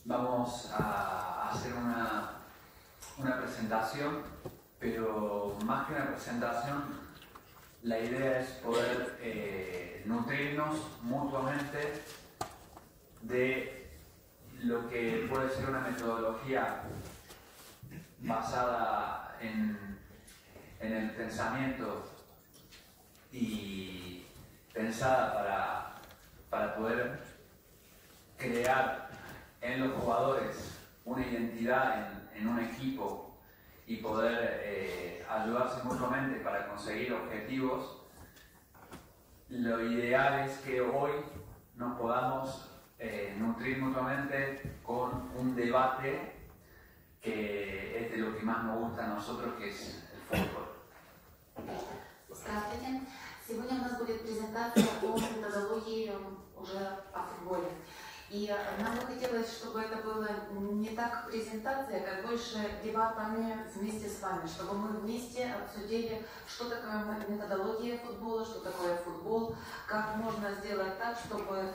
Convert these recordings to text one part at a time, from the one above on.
Vamos a hacer una presentación, pero más que una presentación, la idea es poder nutrirnos mutuamente de lo que puede ser una metodología basada en el pensamiento y pensada para poder crear en los jugadores una identidad en un equipo y poder ayudarse mutuamente para conseguir objetivos. Lo ideal es que hoy nos podamos nutrir mutuamente con un debate que es de lo que más nos gusta a nosotros, que es el fútbol. Здравствуйте. Сегодня у нас будет презентация по методологии уже о футболе. И нам бы хотелось, чтобы это было не так презентация, как больше дебатами вместе с вами, чтобы мы вместе обсудили, что такое методология футбола, что такое футбол, как можно сделать так, чтобы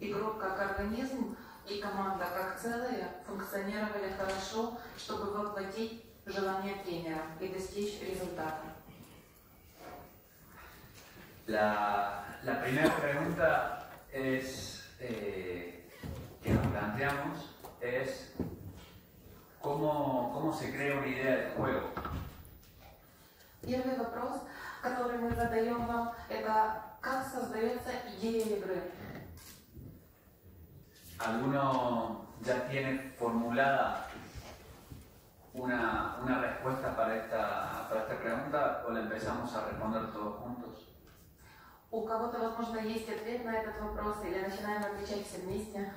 игрок как организм и команда как целое функционировали хорошо, чтобы воплотить желание тренера и достичь результата. La primera pregunta que nos planteamos es cómo se crea una idea de juego. Первый вопрос, который мы задаем вам, это как создается идея игры. ¿Alguno ya tiene formulada una respuesta para esta pregunta o la empezamos a responder todos juntos? У кого-то, возможно, есть ответ на этот вопрос, или начинаем отвечать все вместе?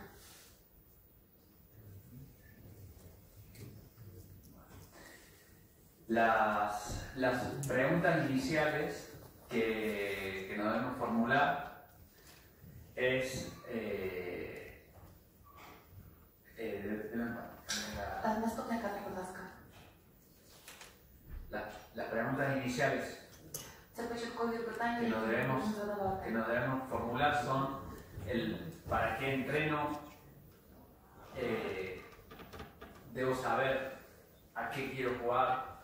Las preguntas iniciales que nos debemos formular es Наступная кадр, будь ласка. las preguntas iniciales Це початкові питання, que які nos ми debemos, можемо задавати. que nos debemos formular son el para qué entreno, debo saber a qué quiero jugar,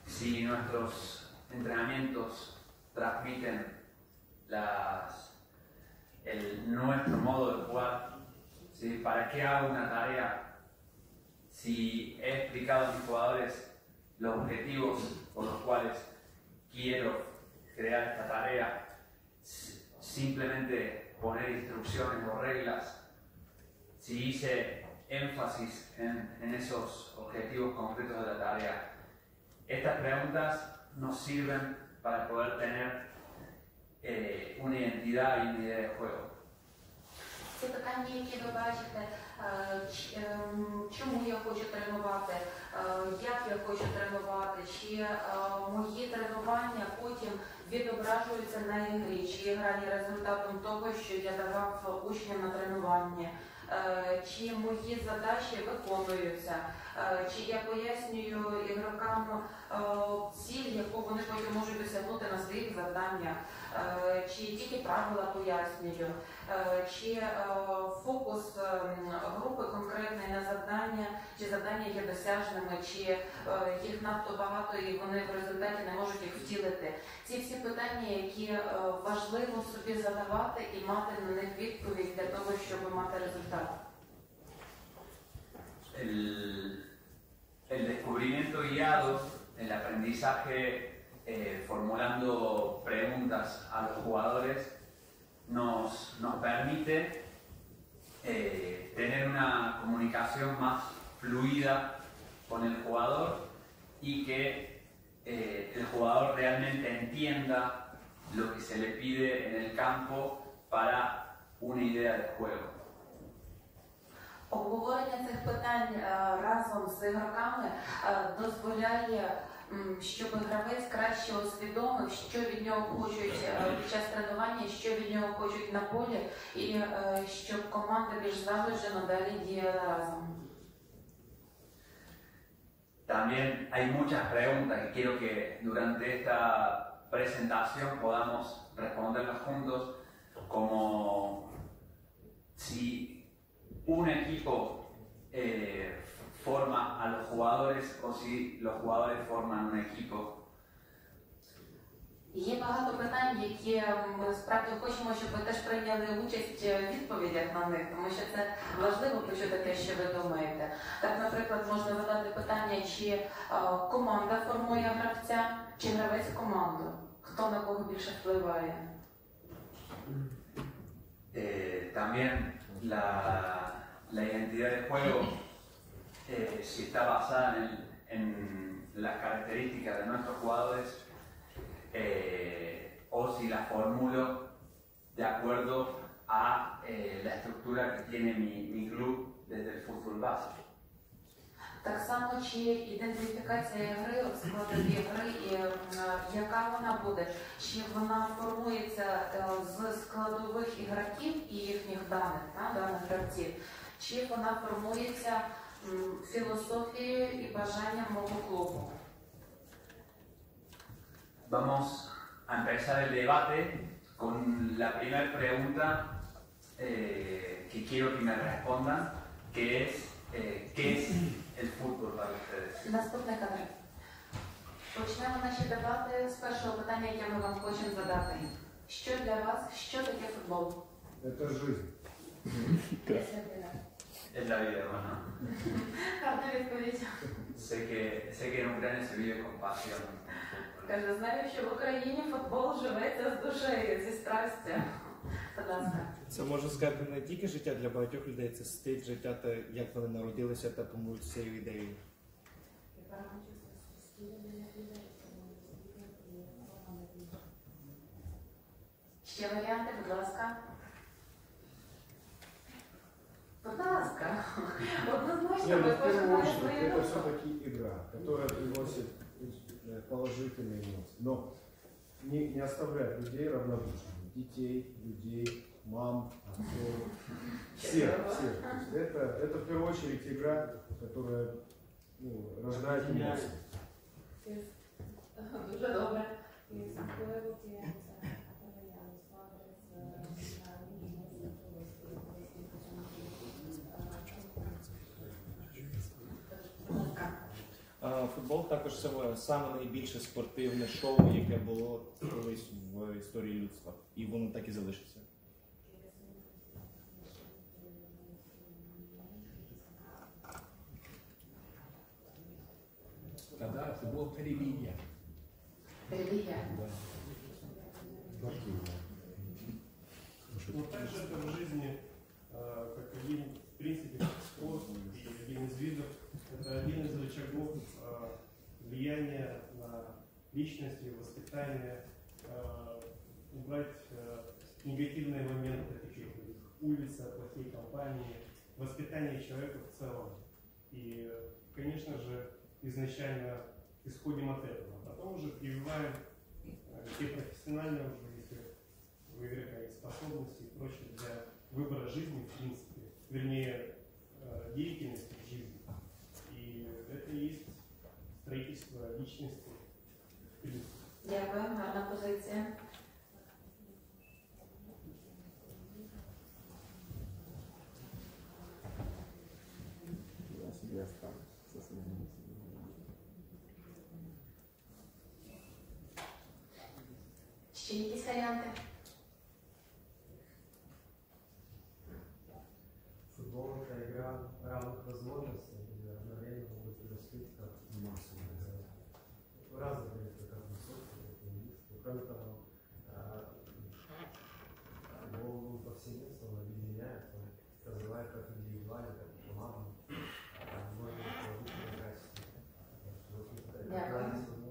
si nuestros entrenamientos transmiten nuestro modo de jugar, ¿sí? ¿Para qué hago una tarea? Si he explicado a mis jugadores los objetivos por los cuales quiero crear esta tarea, simplemente poner instrucciones o reglas, si hice énfasis en esos objetivos concretos de la tarea. Estas preguntas nos sirven para poder tener una identidad y una idea de juego. Ці питання, які ви бачите, чому я хочу тренувати, як я хочу тренувати, чи мої тренування потім відображуються на ігрі, чи ігра є результатом того, що я давав учням на тренуванні, чи мої задачі виконуються, чи я пояснюю ігрокам ціль, яку вони потім можуть досягнути на своїх завданнях, чи тільки правила пояснюю, чи фокус групи конкретний на завдання, чи завдання є досяжними, чи їх надто багато і вони в результаті не можуть їх втілити. Ці всі питання, які важливо собі задавати і мати на них відповідь для того, щоб мати результат. El descubrimiento guiado, el aprendizaje formulando preguntas a los jugadores nos permite tener una comunicación más fluida con el jugador y que el jugador realmente entienda lo que se le pide en el campo para una idea de juego. Обговорення цих питань разом з ігроками дозволяє, щоб гравець краще усвідомив, що від нього хочуть під час тренування, що від нього хочуть на полі, і щоб команда більш злагоджено далі діяла разом. También hay muchas preguntas que quiero que durante esta presentación podamos responderlas juntos, como si un equipo forma a los jugadores o si los jugadores forman un equipo. Є багато питань, які ми справді хочемо, щоб ви теж прийняли участь в відповідях на них, тому що це важливо почути те, що ви думаєте. Так, наприклад, можна задати питання, чи команда формує гравця, чи гравець команду. Хто на кого більше впливає? También la identidad del juego, si está basada en las características de nuestros jugadores, o si la formulo de acuerdo a la estructura que tiene mi club desde el fútbol base. Так само, чи ідентифікація гри, складові гри, і яка вона буде, чи вона формується з складових ігроків і їхніх даних гравців, чи вона формується філософією і бажанням мого клубу. Vamos a empezar el debate con la primera pregunta que quiero que me respondan, que es ¿qué es el fútbol para ustedes? Наступний кадр. Почнемо наші дебати з першого питання, яке ми вам хочемо задати. Що для вас, що таке футбол? Это жизнь. Es la vida, hermano. Гарна відповідь. Sé que en Ucrania se vive con pasión. Каже, знаю, що в Україні футбол живеться з душею, зі страстю. Будь ласка. Це можна сказати не тільки життя для багатьох людей, це стиль життя та як вони народилися та помруть з цією ідеєю. Ще варіанти, будь ласка. Будь ласка. Однозначно, Нет, ви в кожен первую має очередь, свою это думку. все-таки игра, которая приносит положительные эмоции. Но не оставляет людей равнодушными. Детей, людей, мам, отцов. Всех. То есть это в первую очередь игра, которая рождает эмоции. Дуже добре. Футбол також саме найбільше спортивне шоу, яке було колись в історії людства. І воно так і залишиться. Тогда футбол – религия. Релігія. Но также это в жизни, как один, в принципе, как спорт и один из видов, это один из рычагов влияния на личность и воспитание, убрать негативные моменты, такие как улица, плохие компании, воспитание человека в целом. И, конечно же, изначально исходим от этого, а потом уже прививаем те профессиональные уже, если у игрока есть способности и прочее для выбора жизни, в принципе, вернее, деятельности в жизни. И это и есть строительство личности, в принципе. Дякую, гарна позиція. Ще якісь варіанти? Футбол – это игра равных возможностей, где одновременно могут вырастить как массовая игра. Разные это как высокие, так и низкие. Кроме того, футбол повсеместно объединяет, он развивает как индивидуально, так и команду. Можно положительные качества. Это равность возможностей.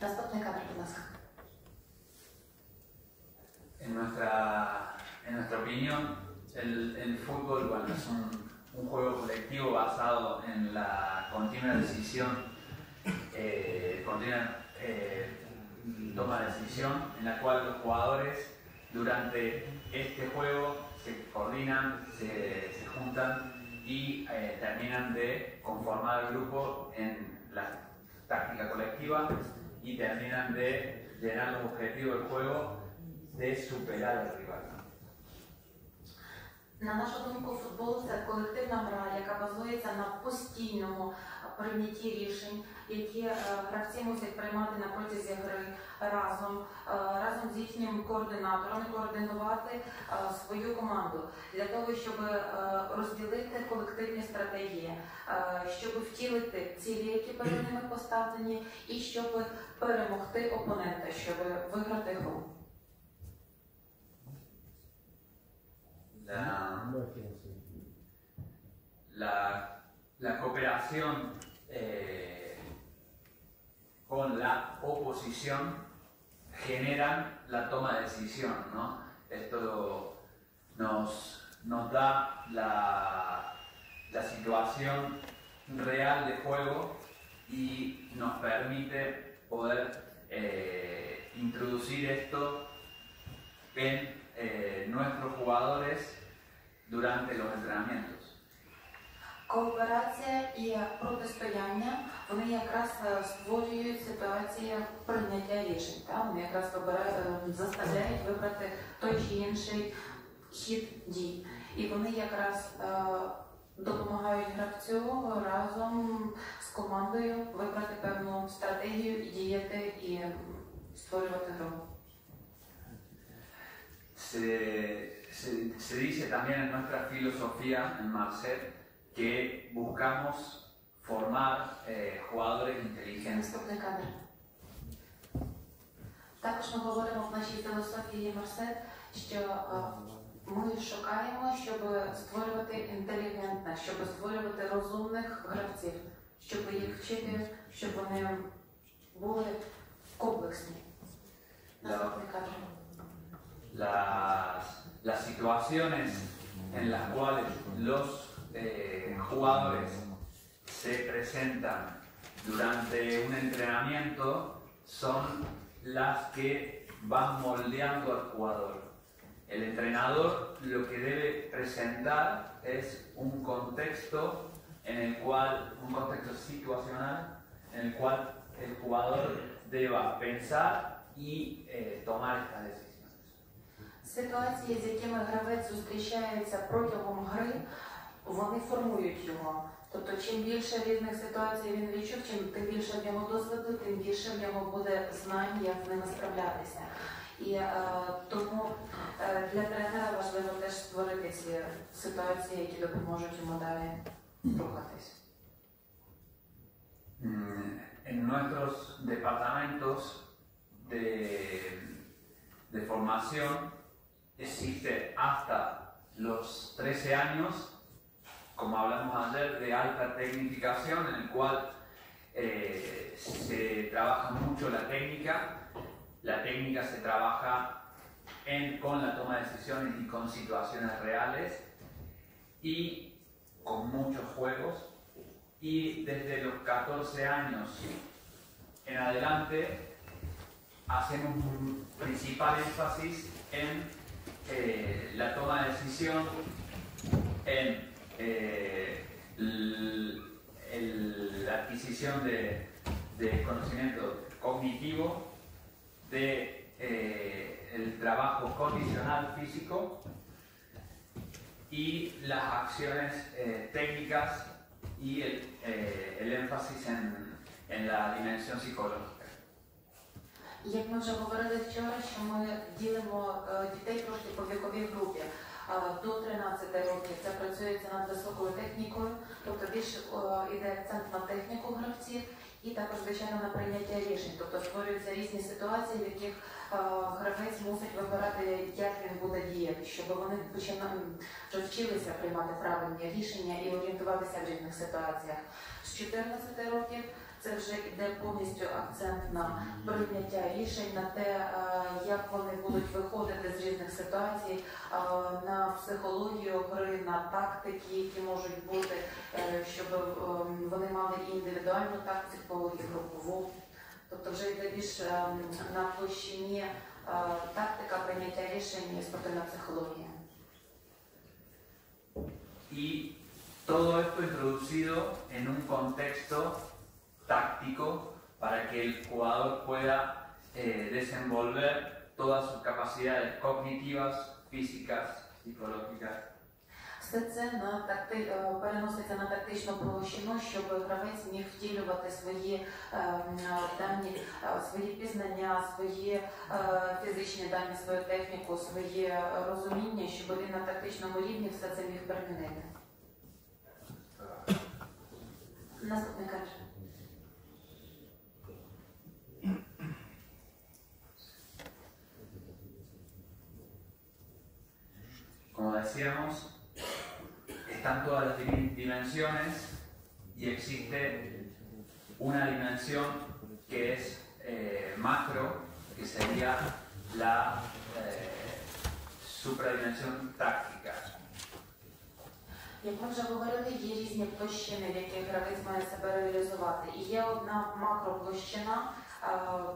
Наступний кадр, будь ласка. En nuestra opinión, el fútbol, bueno, es un juego colectivo basado en la continua decisión, toma de decisión, en la cual los jugadores durante este juego se se coordinan, se juntan y terminan de conformar el grupo en la táctica colectiva y terminan de llenar los objetivos del juego de superar al rival. На нашу думку, футбол – це колективна гра, яка базується на постійному прийнятті рішень, які гравці мусять приймати на протязі гри разом з їхнім координатором і координувати свою команду для того, щоб розділити колективні стратегії, щоб втілити цілі, які перед ними поставлені, і щоб перемогти опонента, щоб виграти гру. La cooperación con la oposición generan la toma de decisión, ¿no? Esto nos da la situación real de juego y nos permite poder introducir esto en nuestros jugadores durante los entrenamientos. Кооперація і протистояння, вони якраз створюють ситуації прийняття рішень. Вони якраз заставляють вибрати той чи інший хід дій. І вони якраз допомагають гравцю разом з командою вибрати певну стратегію і діяти і створювати гру. Se dice también en nuestra filosofía en Marseille que buscamos formar jugadores inteligentes. Наступний кадр. Також ми говоримо в нашій філософії Марсель, що ми шукаємо, щоб створювати інтелігентних, щоб створювати розумних гравців, щоб їх вчити, щоб вони були комплексні. Наступний кадр. Las situaciones en las cuales los jugadores se presentan durante un entrenamiento son las que van moldeando al jugador. El entrenador lo que debe presentar es un contexto un contexto situacional en el cual el jugador deba pensar y tomar estas decisiones. Ситуації, з якими гравець зустрічається протягом гри, вони формують його. Тобто, чим більше різних ситуацій він відчув, тим більше в нього досвіду, тим більше в нього буде знань, як з ними справлятися. І тому для тренера важливо теж створити ці ситуації, які допоможуть йому далі рухатись. En nuestros departamentos de formación existe hasta los 13 años, como hablamos ayer, de alta tecnificación, en el cual se trabaja mucho la técnica. La técnica se trabaja con la toma de decisiones y con situaciones reales y con muchos juegos. Y desde los 14 años en adelante hacemos un principal énfasis en la toma de decisión, en la adquisición de conocimiento cognitivo, el trabajo condicional físico y las acciones técnicas y el énfasis en la dimensión psicológica. Як ми вже говорили вчора, що ми ділимо дітей трошки по віковій групі. До 13 років це працюється над високою технікою, тобто більше йде акцент на техніку гравців і також, звичайно, на прийняття рішень. Тобто створюються різні ситуації, в яких гравець мусить вибирати, як він буде діяти, щоб вони вже вчилися приймати правильні рішення і орієнтуватися в різних ситуаціях. З 14 років це вже йде повністю акцент на прийняття рішень, на те, як вони будуть виходити з різних ситуацій, на психологію гри, на тактики, які можуть бути, щоб вони мали і індивідуальну тактику, і групову. Тобто вже йде більш на площині тактика прийняття рішень і спортивна психологія. y todo esto introducido en un contexto táctico para que el jugador pueda desenvolver todas sus capacidades cognitivas, físicas, psicológicas. Все це переноситься на тактичну площину, щоб гравець міг втілювати свої дані, свої пізнання, свої фізичні дані, свою техніку, своє розуміння, щоб він на тактичному рівні все це міг примінити. Наступний кадр. Como decíamos, están todas las dimensiones y existe una dimensión que es macro, que sería la supradimensión táctica. Як ми вже говорили, є різні площини, в яких гравець має себе реалізувати. І є одна макроплощина,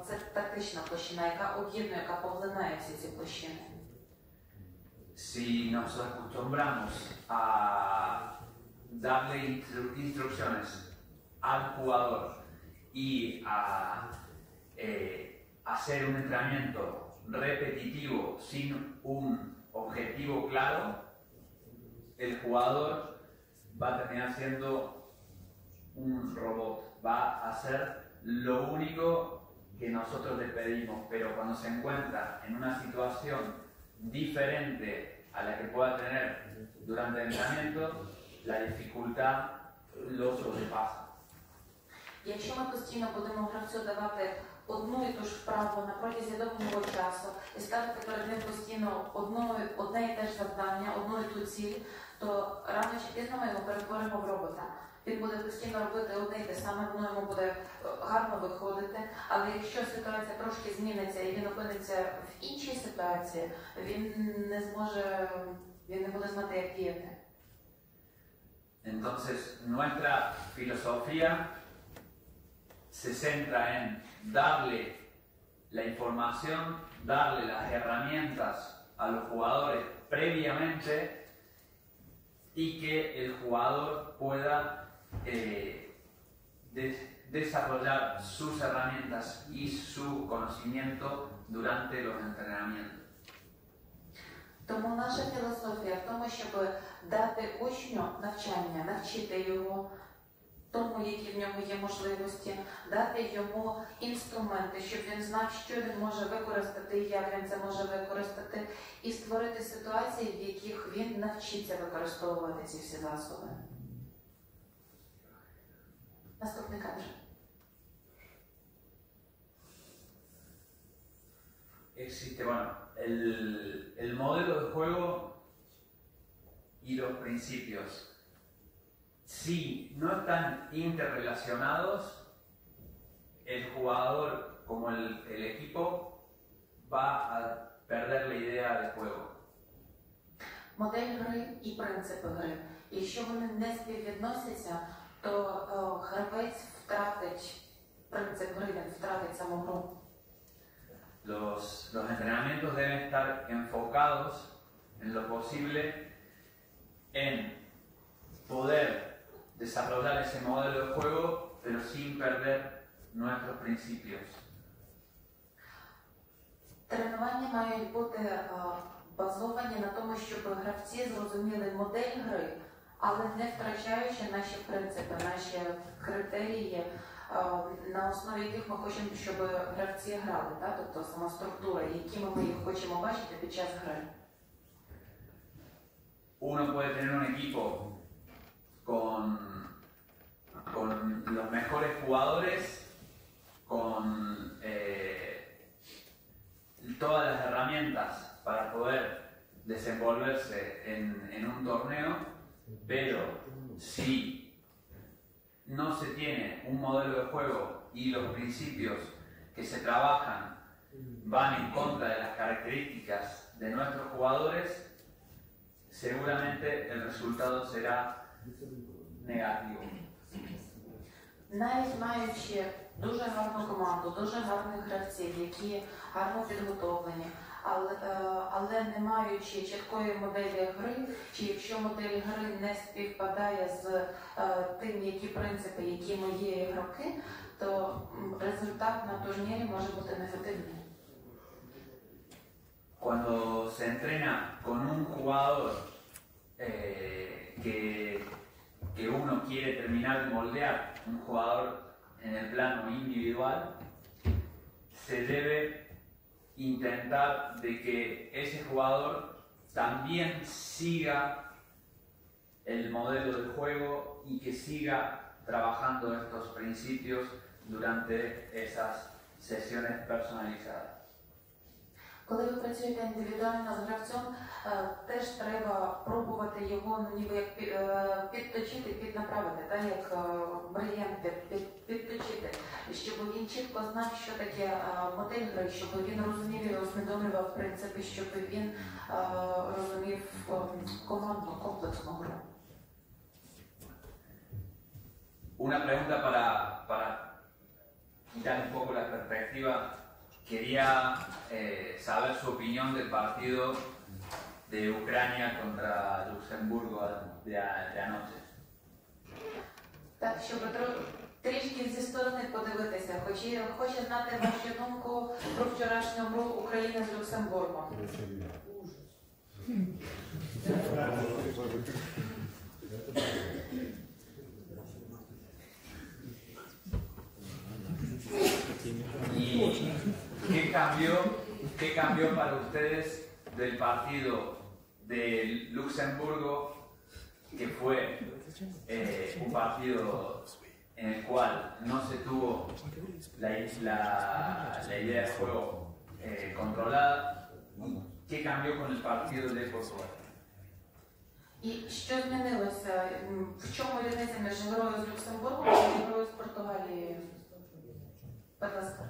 це тактична площина, яка об'єднує, яка поглинає всі ці площини. Si nos acostumbramos a darle instrucciones al jugador y a hacer un entrenamiento repetitivo sin un objetivo claro, el jugador va a terminar siendo un robot, va a hacer lo único que nosotros le pedimos, pero cuando se encuentra en una situación diferente a la que pueda tener durante el entrenamiento, la dificultad lo sobrepasa. Якщо ми постійно будемо гравцю давати одну і ту ж вправу на протязі довгого часу і ставити перед ним постійно одне і те ж завдання, одну і ту ціль, то рано чи пізно ми його перетворимо в робота. Він буде постійно робити одне і те саме, воно йому буде гарно виходити, але якщо ситуація трошки зміниться і він опиниться в іншій ситуації, він не буде знати, як діяти. Entonces, nuestra filosofía se centra en darle la información, darle las herramientas a los jugadores previamente y que el jugador pueda desarrollar sus herramientas y su conocimiento durante los entrenamientos. Тому наша філософія в тому, щоб дати учню навчання, навчити його тому, які в ньому є можливості, дати йому інструменти, щоб він знав, що він може використати, як він це може використати, і створити ситуації, в яких він навчиться використовувати ці всі засоби. Наступний кадр. Existe, bueno, el modelo de juego y los principios. Si no están interrelacionados, el jugador como el equipo va a perder la idea del juego. Модель гри і принципи гри. Якщо вони не співвідносяться, то гравець втратить принцип гри, він втратить саму гру. Los entrenamientos deben estar enfocados en lo posible en poder desarrollar ese modelo de juego, pero sin perder nuestros principios. Тренування мають бути базовані на тому, щоб гравці зрозуміли модель гри, але не втрачаючи наші принципи, наші критерії, на основі яких ми хочемо, щоб гравці грали, тобто сама структура, якими ми їх хочемо бачити під час гри. Uno puede tener un equipo con los mejores jugadores, con todas las herramientas para poder desenvolverse en un torneo, pero si no se tiene un modelo de juego y los principios que se trabajan van en contra de las características de nuestros jugadores, seguramente el resultado será negativo. Навіть маючи дуже гарну команду, дуже гарних гравців, які гарно підготовлені, але не маючи чіткої моделі гри, чи якщо модель гри не співпадає з тим, які принципи, які є ігроки, то результат на турнірі може бути негативний. Cuando se entrena con un jugador que uno quiere terminar de moldear, un jugador en el plano individual, se debe intentar de que ese jugador también siga el modelo de juego y que siga trabajando estos principios durante esas sesiones personalizadas. Коли ви працюєте індивідуально з гравцем, теж треба пробувати його ніби як підточити, піднаправити, так, як брильянт підточити, щоб він чітко знав, що таке модель гри, щоб він розумів і усвідомлював принципи, щоб він розумів командну, комплексну гру. Una pregunta para quitar un poco la perspectiva. Quería saber su opinión del partido de Ucrania contra Luxemburgo de anoche. Так, щоб трішки зі сторони подивитися, хочу знати вашу думку про вчорашню гру України з Люксембургом. ¿Y qué cambió para ustedes del partido de Luxemburgo, que fue un partido en el cual no se tuvo la idea de juego controlada? ¿Y qué cambió con el partido de Portugal? І що змінилося? В чому різниця між грою з Люксембургом і грою з Португалією? Будь ласка.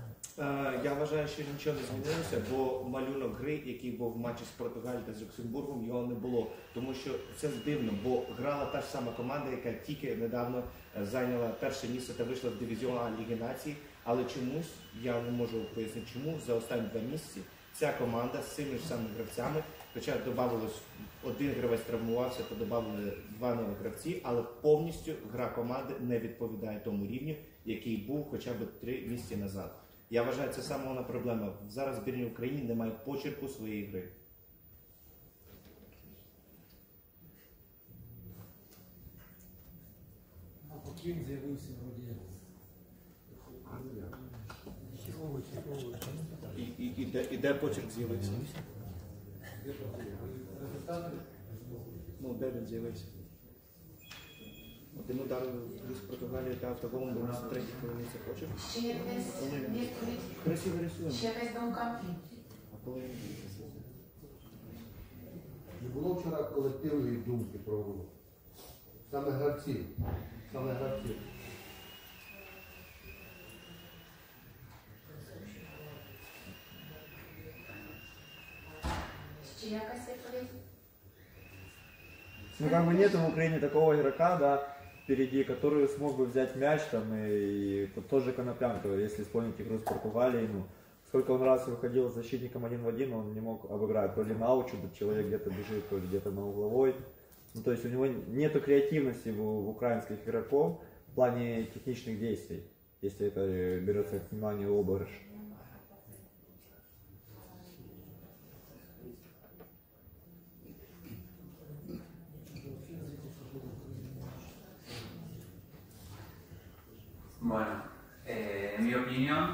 Я вважаю, що нічого не змінилося, бо малюнок гри, який був в матчі з Португалією та з Люксембургом, його не було. Тому що це дивно, бо грала та ж сама команда, яка тільки недавно зайняла перше місце та вийшла в дивізіон А Ліги Націй, але чомусь, я не можу пояснити чому, за останні 2 місяці ця команда з цими ж самими гравцями, хоча додавалось, один гравець травмувався, то додали 2 нових гравці, але повністю гра команди не відповідає тому рівню, який був хоча б 3 місяці назад. Я вважаю, це саме вона проблема. Зараз в збірній Україні немає почерку своєї гри. А поки він з'явився вроді. І де почерк з'явився? Ну, де він з'явився? Один удар з Португалії та автоголом був на 3-й хвилині це почерк. Ще якась відповідь? Красиво рисуємо. Ще якась думка? А коли він Не було вчора колективної думки про гру. Саме гравців. Саме гравців. Ще якась відповідь? Ну, как бы нет в Украине такого игрока, да, впереди, который смог бы взять мяч там и вот тот же Коноплянка, если вспомнить игру с Португалией, ну, сколько он раз выходил с защитником 1 в 1, он не мог обыграть. То ли на аучу, человек где-то бежит, то ли где-то на угловой. Ну, то есть у него нету креативности в украинских игроков в плане техничных действий, если это берется к вниманию обыгрыш. Bueno, en mi opinión,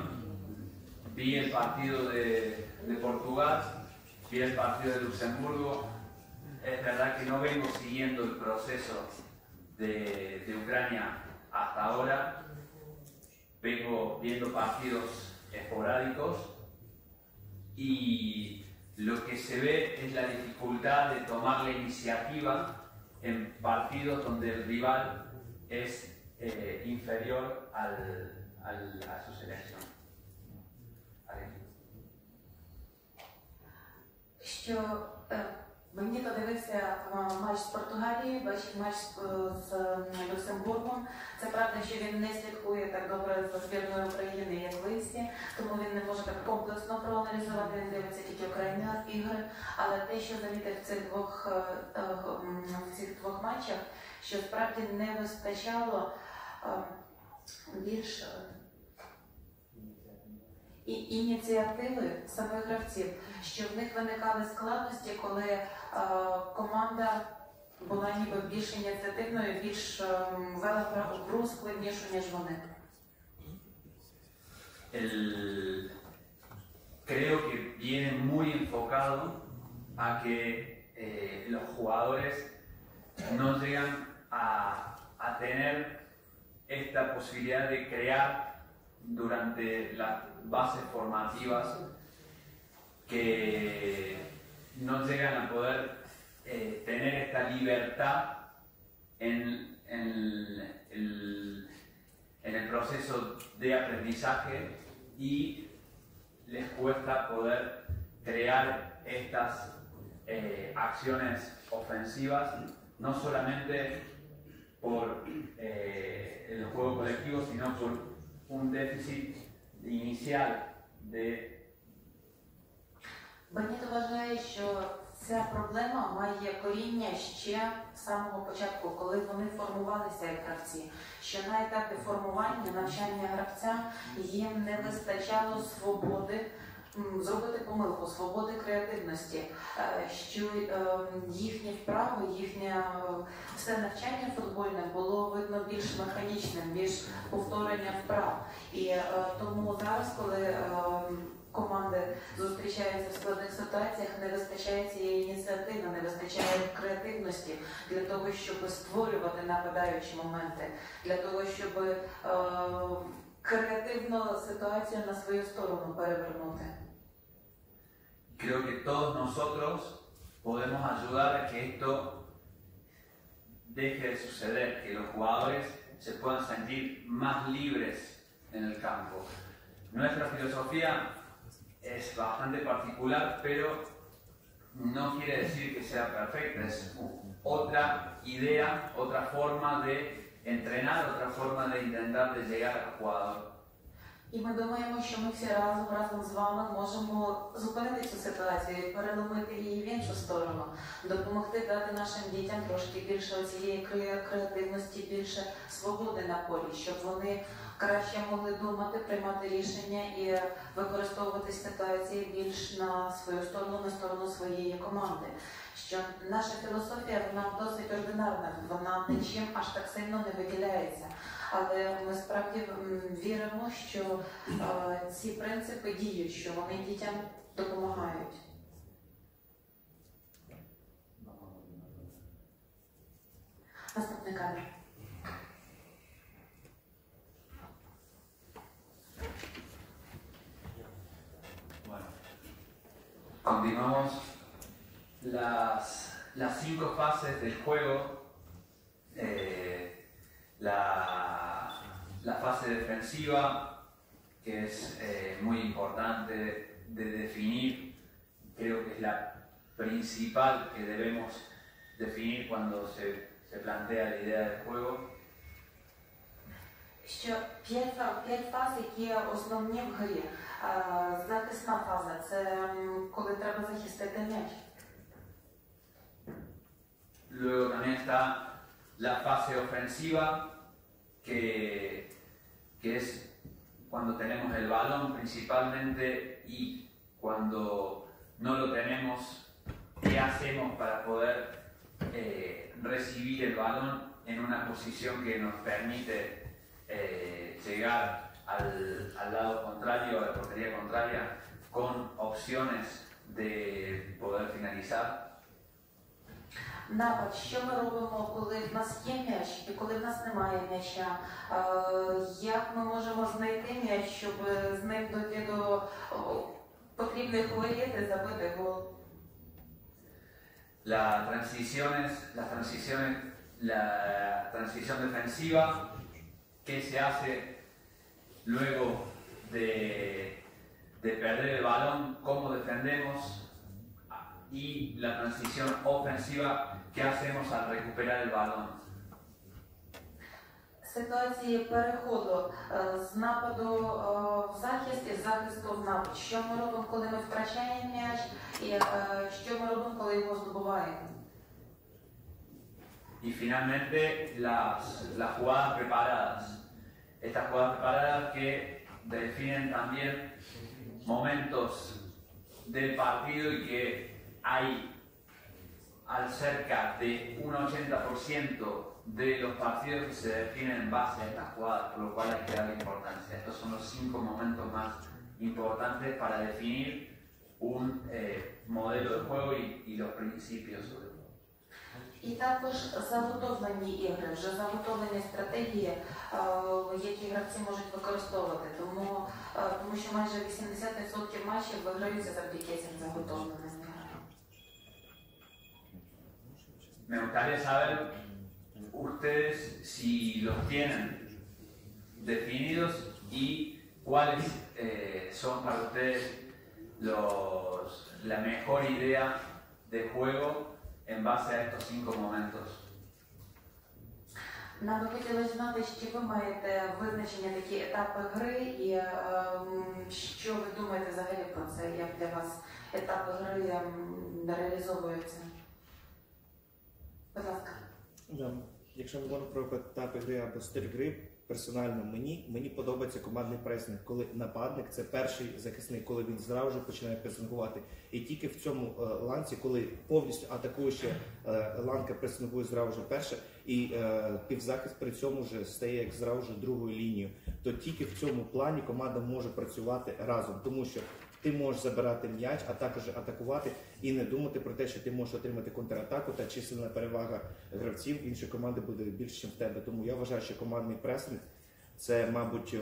vi el partido de Portugal, vi el partido de Luxemburgo. Es verdad que no vengo siguiendo el proceso de Ucrania hasta ahora. Vengo viendo partidos esporádicos y lo que se ve es la dificultad de tomar la iniciativa en partidos donde el rival es inferior a su selección. Що Мені подивився матч з Португалії, бачив матч з Люксембургом. Це правда, що він не слідкує так добре за збірною України, як Лисі, тому він не може так комплексно проаналізувати, він дивиться тільки окремі ігри. Але те, що замітив в цих двох матчах, що справді не вистачало більш ініціативи самих гравців, що в них виникали складності, коли команда була ніби більш ініціативною, більш вела гру складнішу, ніж вони. Creo que viene muy enfocado a que los jugadores no llegan a tener esta posibilidad de crear durante las bases formativas, que no llegan a poder tener esta libertad en el proceso de aprendizaje y les cuesta poder crear estas acciones ofensivas, no solamente por el juego colectivo, sino por un déficit inicial de. Беніто вважає, що ця проблема має коріння ще з самого початку, коли вони формувалися як гравці. Що на етапі формування, навчання гравця їм не вистачало свободи зробити помилку, свободи креативності, що їхні вправи, їхнє все навчання футбольне було видно більш механічним, більш повторення вправ. І тому зараз, коли команди зустрічаються в складних ситуаціях, не вистачає цієї ініціативи, не вистачає креативності для того, щоб створювати нападаючі моменти, для того, щоб креативну ситуацію на свою сторону перевернути. Creo que todos nosotros podemos ayudar a que esto deje de suceder, que los jugadores se puedan sentir más libres en el campo. Nuestra filosofía es bastante particular, pero no quiere decir que sea perfecta, es otra idea, otra forma de entrenar, otra forma de intentar de llegar al jugador. І ми думаємо, що ми всі разом з вами можемо зупинити цю ситуацію і переломити її в іншу сторону, допомогти дати нашим дітям трошки більше цієї креативності, більше свободи на полі, щоб вони краще могли думати, приймати рішення і використовувати ситуації більш на свою сторону, на сторону своєї команди. Що наша філософія, вона досить ординарна, вона нічим аж так сильно не виділяється. Але ми справді віримо, що ці принципи діють, що вони дітям допомагають. Наступний кадр. Bueno, continuamos las 5 fases del juego. La fase defensiva, que es muy importante de definir, creo que es la principal que debemos definir cuando se plantea la idea del juego. Що 5 фаз, які основні в грі. Захисна фаза – це коли треба захистити м'яч. Luego también está la fase ofensiva, que es cuando tenemos el balón principalmente y cuando no lo tenemos, ¿qué hacemos para poder recibir el balón en una posición que nos permite llegar al lado contrario, a la portería contraria, con opciones de poder finalizar? Напад, що ми робимо, коли в нас є м'яч і коли в нас немає м'яча? Як ми можемо знайти м'яч, щоб з ним дойти до потрібної хвилини забити гол? La transición defensiva que se hace luego de perder el balón, cómo defendemos y la transición ofensiva que hacemos al recuperar el balón. Ситуації переходу з нападу в захист і з захисту в напад. Що ми робимо, коли ми втрачаємо м'яч, і що ми робимо, коли його здобуваємо. Y finalmente las jugadas preparadas. Estas jugadas preparadas que definen también momentos del partido y que hay al cerca de un 80% de los partidos que se definen en base a estas jugadas, por lo cual hay que darle importancia. Estos son los 5 momentos más importantes para definir un modelo de juego y los principios sobre todo. І також заготовлені ігри, вже заготовлені стратегії, які гравці можуть використовувати, тому що майже 80% матчів виграються завдяки цим заготовленим іграм. Me gustaría saber ustedes si los tienen definidos y cuáles son para ustedes la mejor idea de juego en base a estos 5 momentos. Нам би хотілося знати, чи ви маєте визначення такі етапи гри і що ви думаєте взагалі про це, як для вас етапи гри реалізовуються. Будь ласка. Якщо ми говоримо про етапи гри або стиль гри, персонально мені подобається командний пресинг, коли нападник це перший захисник, коли він зразу ж починає пресингувати. І тільки в цьому ланці, коли повністю атакуюча ланка пресингує зразу ж перша, і півзахист при цьому вже стає як зразу ж другою лінією, то тільки в цьому плані команда може працювати разом, тому що ти можеш забирати м'яч, а також атакувати і не думати про те, що ти можеш отримати контратаку та чисельна перевага гравців іншої команди буде більше, ніж в тебе. Тому я вважаю, що командний пресинг – це, мабуть,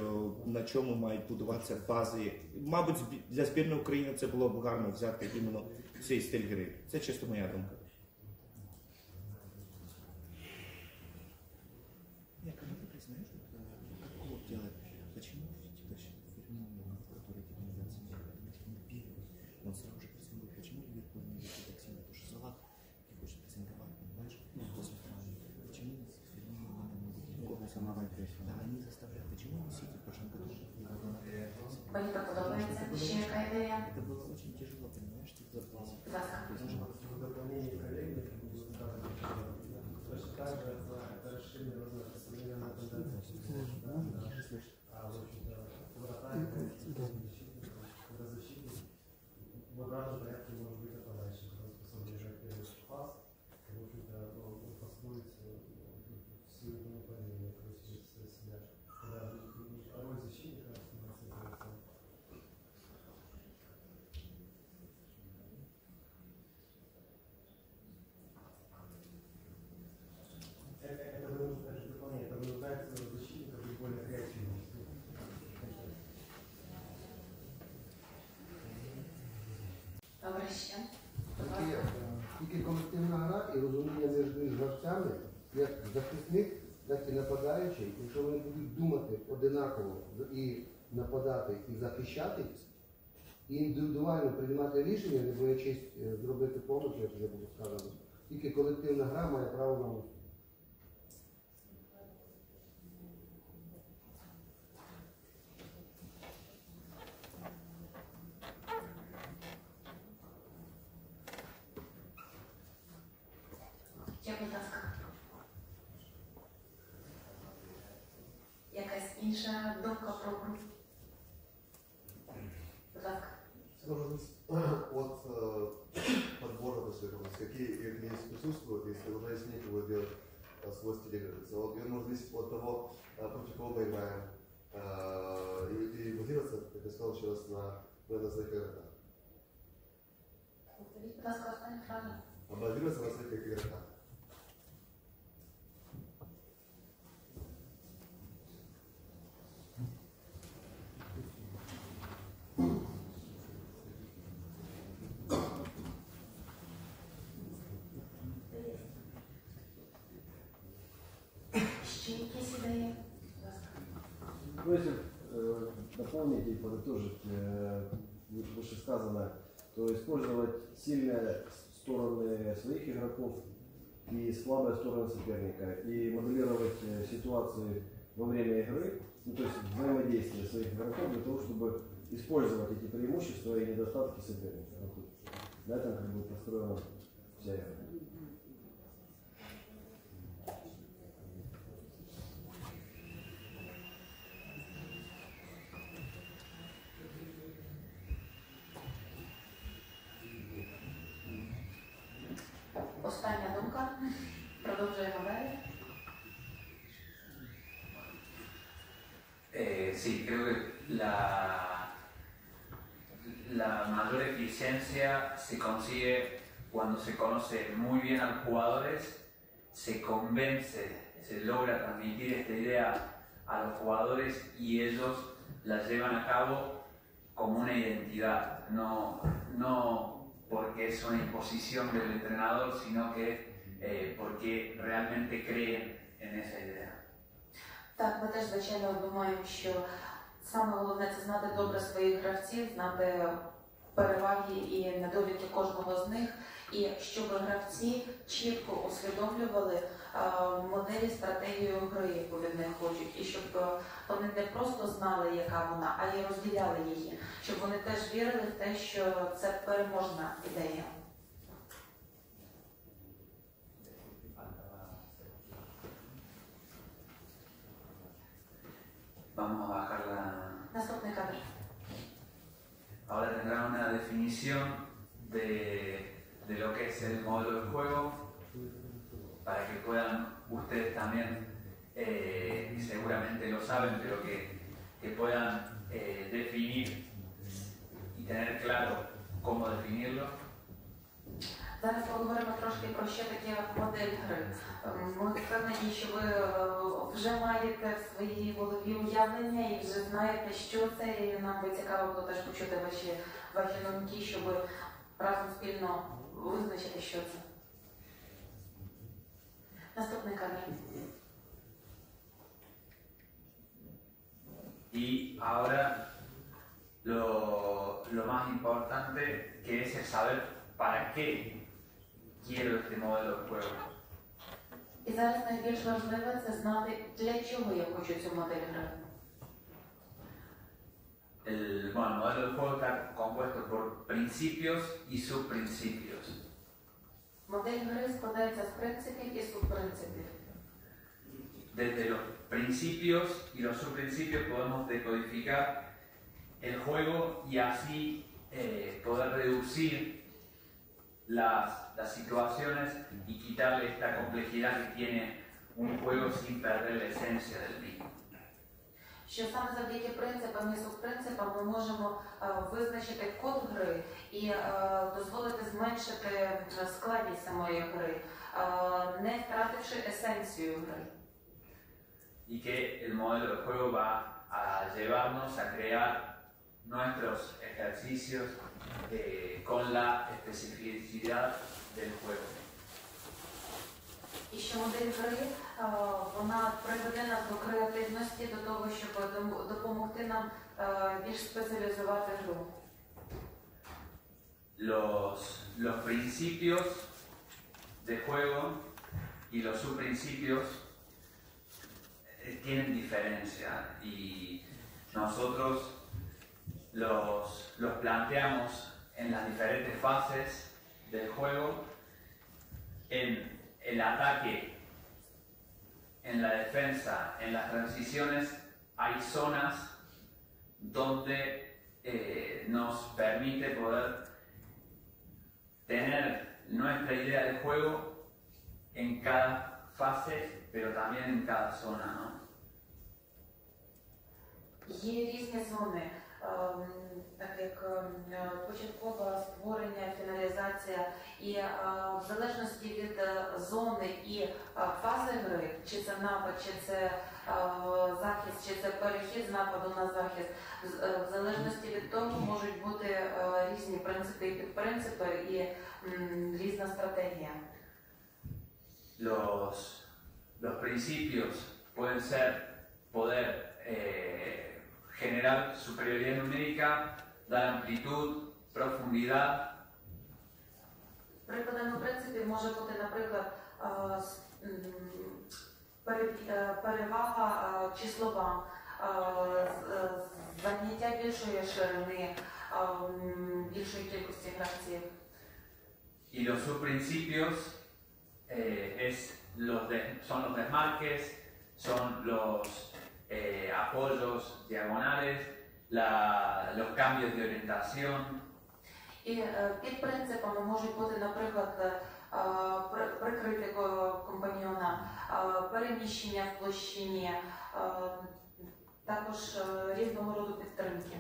на чому мають будуватися бази. Мабуть, для збірної України це було б гарно взяти іменно цей стиль гри. Це чисто моя думка. Мені так подобається. Ще яка ідея? Будь ласка. В дополнение к коллеге, точно так же это расширение возможно современная тенденция. А в общем-то, вратарь, когда защитник в обратном порядке может быть нападающим, который способен держать первый пас, и, в общем-то, он построится в силу нападения, то есть себя, когда роль защитника становится игроком. Это дополнение, это вынуждает защитника быть более креативным. Добре, ще. Тільки колективна гра і розуміння між гравцями, як захисник, так і нападаючий, якщо вони будуть думати одинаково і нападати, і захищати, і індивідуально приймати рішення, не боячись зробити помилки, як вже було сказано, тільки колективна гра має право на успіх. Будь ласка. Якась інша думка про гру? Будь ласка. От подбора, то есть какие игры присутствуют, если уже есть некого делать свой стиль игры. Вот он может зависеть от того, против кого мы играем, и базироваться, как я сказал, еще раз на своих игроках. Будь ласка, остання фраза. Базироваться на своих игроках. Ще якісь ідеї? Просим дополнить и подытожить вышесказанное, то использовать сильное стороны своих игроков и слабые стороны соперника, и моделировать ситуации во время игры, ну, то есть взаимодействие своих игроков для того, чтобы использовать эти преимущества и недостатки соперника. На этом как бы построена вся игра. Остання думка. Продовжуємо далі. Sí, creo que la mayor eficiencia se consigue cuando se conoce muy bien a los jugadores, se convence, se logra transmitir esta idea a los jugadores y ellos la llevan a cabo como una identidad, no porque es una imposición del entrenador, sino que porque realmente creen en esa idea. Так, ми теж, звичайно, думаємо, що саме головне це знати добре своїх гравців, знати переваги і недоліки кожного з них, і щоб гравці чітко усвідомлювали моделі, стратегію гри, яку від них хочуть, і щоб вони не просто знали, яка вона, а й розділяли її, щоб вони теж вірили в те, що це переможна ідея. Vamos a bajar la... Наступний кадр. Ahora tendrán una definición de lo que es el modelo de juego para que puedan ustedes también, y seguramente lo saben, pero que puedan definir y tener claro cómo definirlo. Зараз поговоримо трошки про ще таке модель гри. Ми впевнені, що ви вже маєте в своїй голові уявлення і вже знаєте, що це, і нам би цікаво було теж почути ваші думки, щоб разом спільно визначити, що це. Наступний кадр. Y ahora lo más importante que es el saber para qué quiero este modelo de juego. І зараз найбільш важливе це знати, для чого я хочу цю модель гри. El modelo de juego está compuesto por principios y subprincipios. Модель гри складається з принципів і субпринципів. Desde los principios y los subprincipios podemos decodificar el juego y así poder reducir las situaciones y quitarle esta complejidad que tiene un juego sin perder la esencia del mismo. Що саме завдяки принципам і субпринципам ми можемо визначити код гри і дозволити зменшити складність самої гри, не втративши есенцію гри. Y que el modelo de juego va a llevarnos a crear nuestros ejercicios con la especificidad del juego. І що модель гри, вона приведе нас до креативності, до того, щоб допомогти нам більш спеціалізувати гру. Los principios de juego y los subprincipios tienen diferencia y nosotros los planteamos en las diferentes fases del juego, en el ataque, en la defensa, en las transiciones. Hay zonas donde nos permite poder tener nuestra idea de juego en cada fase, pero también en cada zona, ¿no? Є різні зони, так як початкове створення, фіналізація, і в залежності від зони і фази гри, чи це напад, чи це захист, чи це перехід з нападу на захист, в залежності від того можуть бути різні принципи і підпринципи і різна стратегія. Los principios pueden ser poder generar superioridad numérica, dar amplitud, profundidad, Прикладом принципів може бути, наприклад, перевага числова, заняття більшої ширини, більшої кількості гравців. Y los subprincipios son los desmarques, son los apoyos diagonales, los cambios de orientación. І під принципами можуть бути, наприклад, прикрити компаньйона, переміщення в площині, також різного роду підтримки.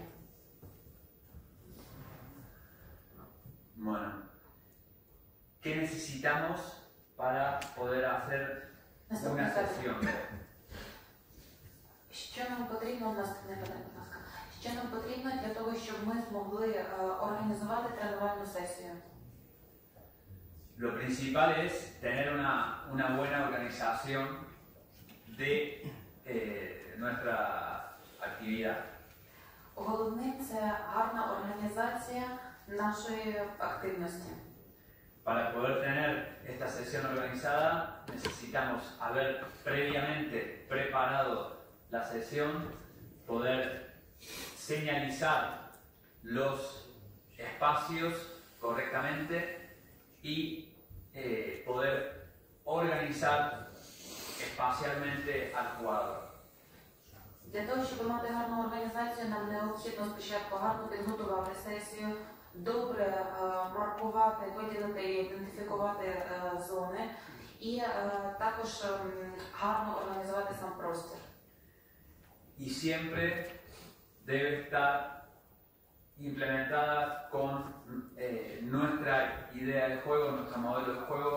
Bueno, ¿qué necesitamos para poder hacer una sesión? Що нам потрібно, наступне питання, будь ласка. Що нам потрібно для того, щоб ми змогли організувати тренувальну сесію? Lo principal es tener una buena organización de nuestra actividad. Головне – це гарна організація нашої активності. Para poder tener esta sesión organizada necesitamos haber previamente preparado la sesión, poder señalizar los espacios correctamente y poder organizar espacialmente al jugador. Для того, щоб мати гарну організацію, нам необхідно спочатку гарно підготувати сесію, добре маркувати, виділити і ідентифікувати зони і також гарно організувати сам простір. Y siempre debe estar implementada con nuestra idea de juego, nuestro modelo de juego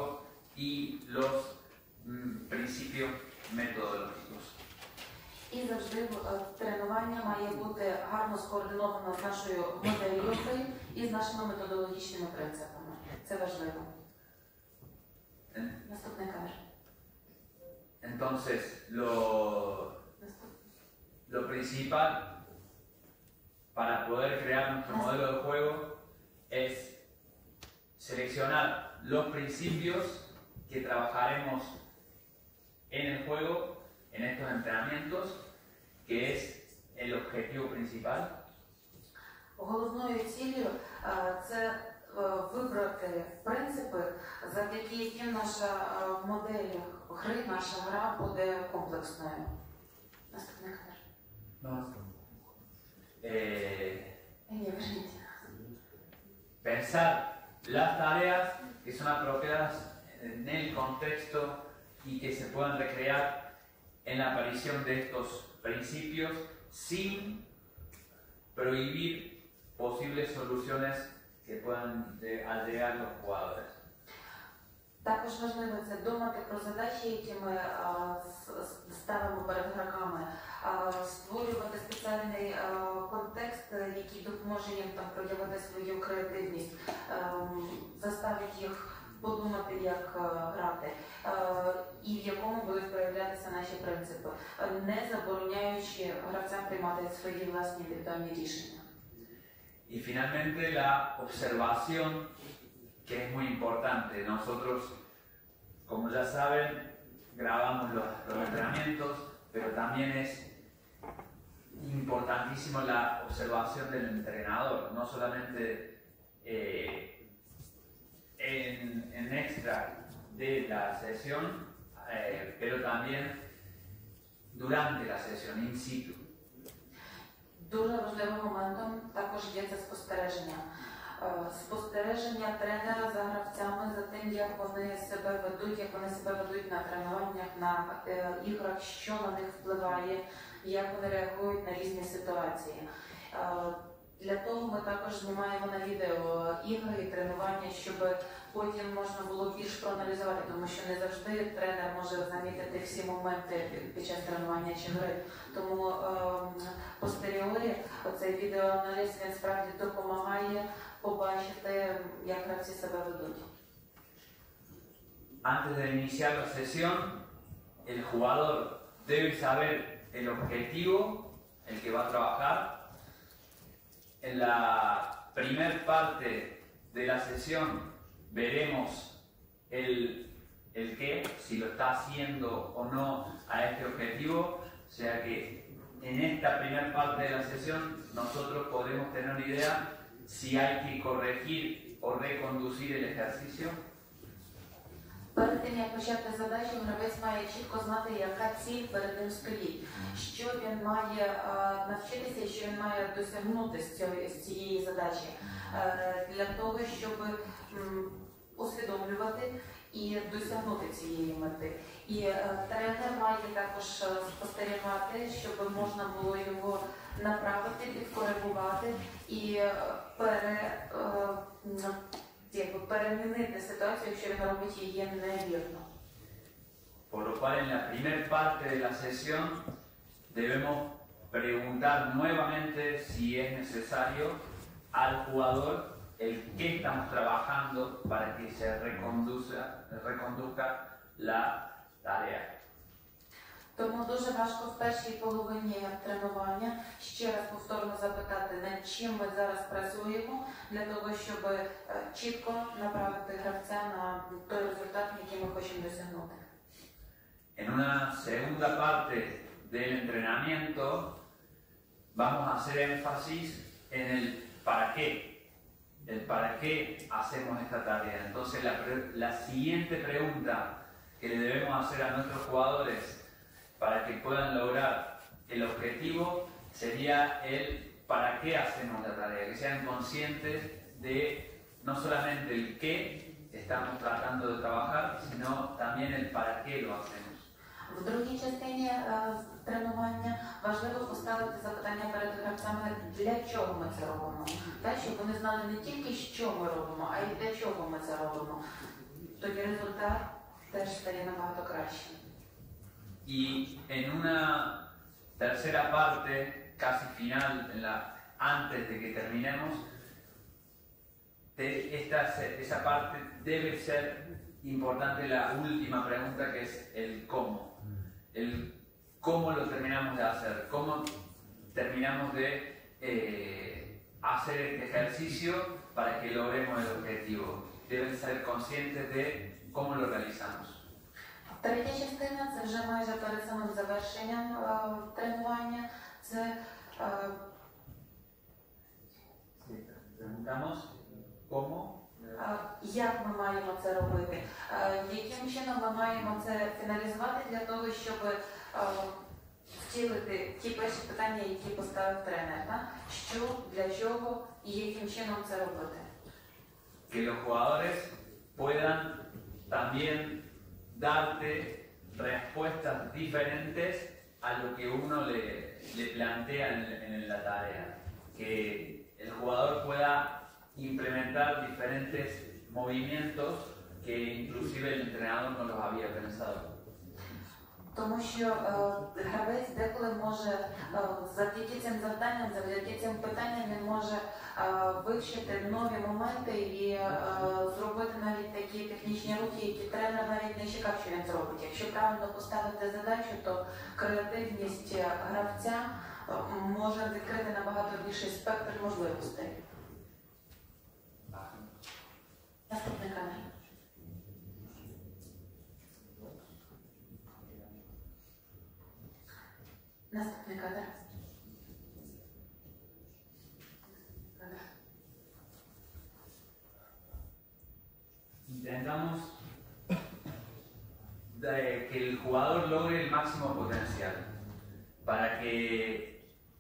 y los principios metodológicos. І завжди тренування має бути гарно скоординовано з нашою моделлю гри і з нашими методологічними принципами. Це важливо. Наступний кадр. Entonces, lo principal para poder crear nuestro modelo de juego es seleccionar los principios que trabajaremos en el juego, en estos entrenamientos, que es el objetivo principal. Головною ціллю це вибрати принципи, завдяки яким наша модель гри, наша гра буде комплексною. Наступний кадр. Pensar las tareas que son apropiadas en el contexto y que se puedan recrear en la aparición de estos principios sin prohibir posibles soluciones que puedan llegar los jugadores. Також важливо це думати про задачі, які ми ставимо перед гравцями, створювати спеціальний контекст, який допоможе їм там проявити свою креативність, заставить їх подумати, як грати, і в якому будуть проявлятися наші принципи, не забороняючи гравцям приймати свої власні індивідуальні рішення. Y finalmente la observación, que es muy importante. Nosotros, como ya saben, grabamos los entrenamientos, pero también es importantísimo la observación del entrenador, no solamente en extra de la sesión, pero también durante la sesión, in situ. Дуже важливим моментом також є це спостереження. Спостереження тренера за гравцями, за тим, як вони себе ведуть на тренуваннях, на іграх, що на них впливає, як вони реагують на різні ситуації. Для того ми також знімаємо на відео ігри і тренування, щоб потім можна було більш проаналізувати, тому що не завжди тренер може замітити всі моменти під час тренування чи гри. Тому постеріорі оцей відеоаналіз, він справді допомагає побачити, як гравці себе ведуть. Antes de iniciar la sesión, el jugador debe saber el objetivo, el que va a trabajar. En la primera parte de la sesión veremos el qué, si lo está haciendo o no a este objetivo, o sea que en esta primera parte de la sesión nosotros podremos tener una idea si hay que corregir o reconducir el ejercicio. Перед тим, як почати задачу, гравець має чітко знати, яка ціль перед ним стоїть, що він має навчитися і що він має досягнути з цієї задачі, для того, щоб усвідомлювати і досягнути цієї мети. І тренер має також спостерігати, щоб можна було його направити, підкоригувати і перемінити ситуацію, якщо він робить її невірно. Por lo cual en la primera parte de la sesión debemos preguntar nuevamente si es necesario al jugador el qué estamos trabajando para que se reconduzca la tarea. Тому дуже важко в першій половині тренування ще раз повторно запитати, над чим ми зараз працюємо, для того, щоб чітко направити гравця на той результат, який ми хочемо досягнути. En una segunda parte del entrenamiento vamos a hacer énfasis en el para qué hacemos esta tarea. Entonces la siguiente pregunta que le debemos hacer a nuestros jugadores para que puedan lograr el objetivo sería el para qué hacemos la tarea, que sean conscientes de no solamente el qué estamos tratando de trabajar, sino también el para qué lo hacemos. В другій частині тренування важливо поставити запитання перед гравцями, для чого ми це робимо. Так, щоб вони знали не тільки, що ми робимо, а й для чого ми це робимо. Тоді результат теж стає набагато кращим. Y en una tercera parte, casi final, antes de que terminemos, esa parte debe ser importante la última pregunta, que es el cómo. El cómo lo terminamos de hacer, cómo terminamos de hacer este ejercicio para que logremos el objetivo. Deben ser conscientes de cómo lo realizamos. Третя частина, це вже майже перед самим завершенням тренування. Це Preguntamos cómo. Як ми маємо це робити? Яким чином ми маємо це фіналізувати для того, щоб втілити ті перші питання, які поставив тренер? Так? Що, для чого і яким чином це робити? Que los jugadores puedan también darte respuestas diferentes a lo que uno le plantea en la tarea. Que el jugador pueda implementar diferentes movimientos que inclusive el entrenador no los había pensado. Тому що гравець деколи може завдяки цим завданням, завдяки цим питанням він може вивчити нові моменти і зробити навіть такі технічні рухи, які тренер навіть не чекав, що він зробить. Якщо правильно поставити задачу, то креативність гравця може відкрити набагато більший спектр можливостей. Наступний камер. Наступний кадр. Intentamos que el jugador logre el máximo potencial. Para que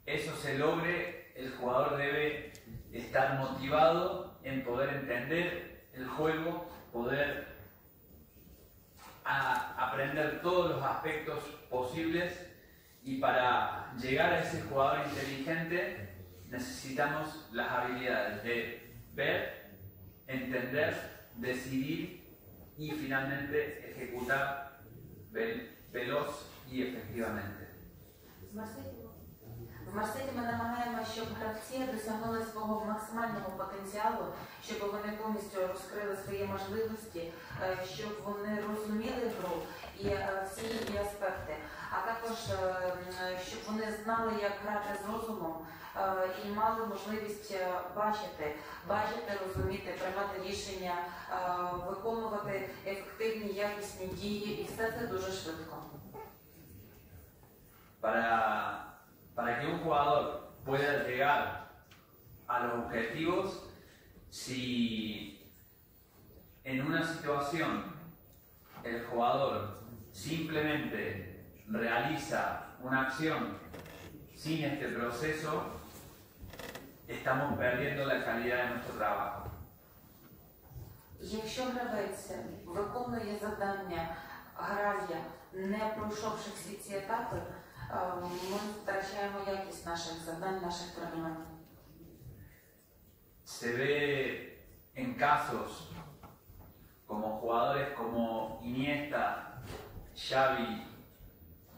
eso se logre, el jugador debe estar motivado en poder entender el juego, poder aprender todos los aspectos posibles. Y para llegar a ese jugador inteligente necesitamos las habilidades de ver, entender, decidir y finalmente ejecutar veloz y efectivamente. В Марсеті ми намагаємося, щоб гравці досягнули свого максимального потенціалу, щоб вони повністю розкрили свої можливості, щоб вони розуміли гру і всі її аспекти. А також також, щоб вони знали, як грати з розумом і мали можливість бачити, розуміти, приймати рішення, виконувати ефективні, якісні дії, і все це дуже швидко. Para que un jugador pueda llegar a los objetivos, si en una situación el jugador simplemente realiza una acción sin este proceso, estamos perdiendo la calidad de nuestro trabajo. Якщо гравець виконує завдання, грає, не пройшовши всі ці етапи, ми втрачаємо якість наших завдань, наших тренувань. Se ve en casos como jugadores como Iniesta, Xavi,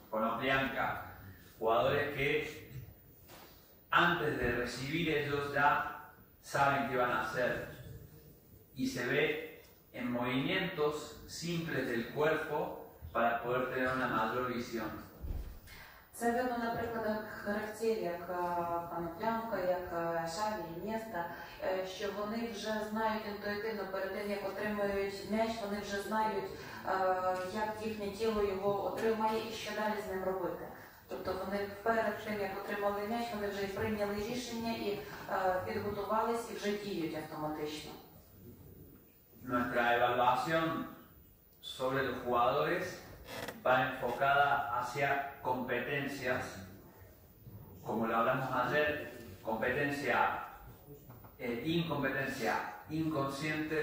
Konoplyanka, jugadores que antes de recibir ellos ya saben qué van a hacer, y se ve en movimientos simples del cuerpo para poder tener una mayor visión. Це видно на прикладах гравців, як Коноплянка, як Шаві, Інєста, що вони вже знають інтуїтивно перед тим, як отримують м'яч, вони вже знають, як їхнє тіло його отримає і що далі з ним робити. Тобто вони перед тим, як отримали м'яч, вони вже прийняли рішення і підготувались і вже діють автоматично. Nuestra evaluación sobre los jugadores va enfocada hacia competencias, como lo hablamos ayer, incompetencia inconsciente,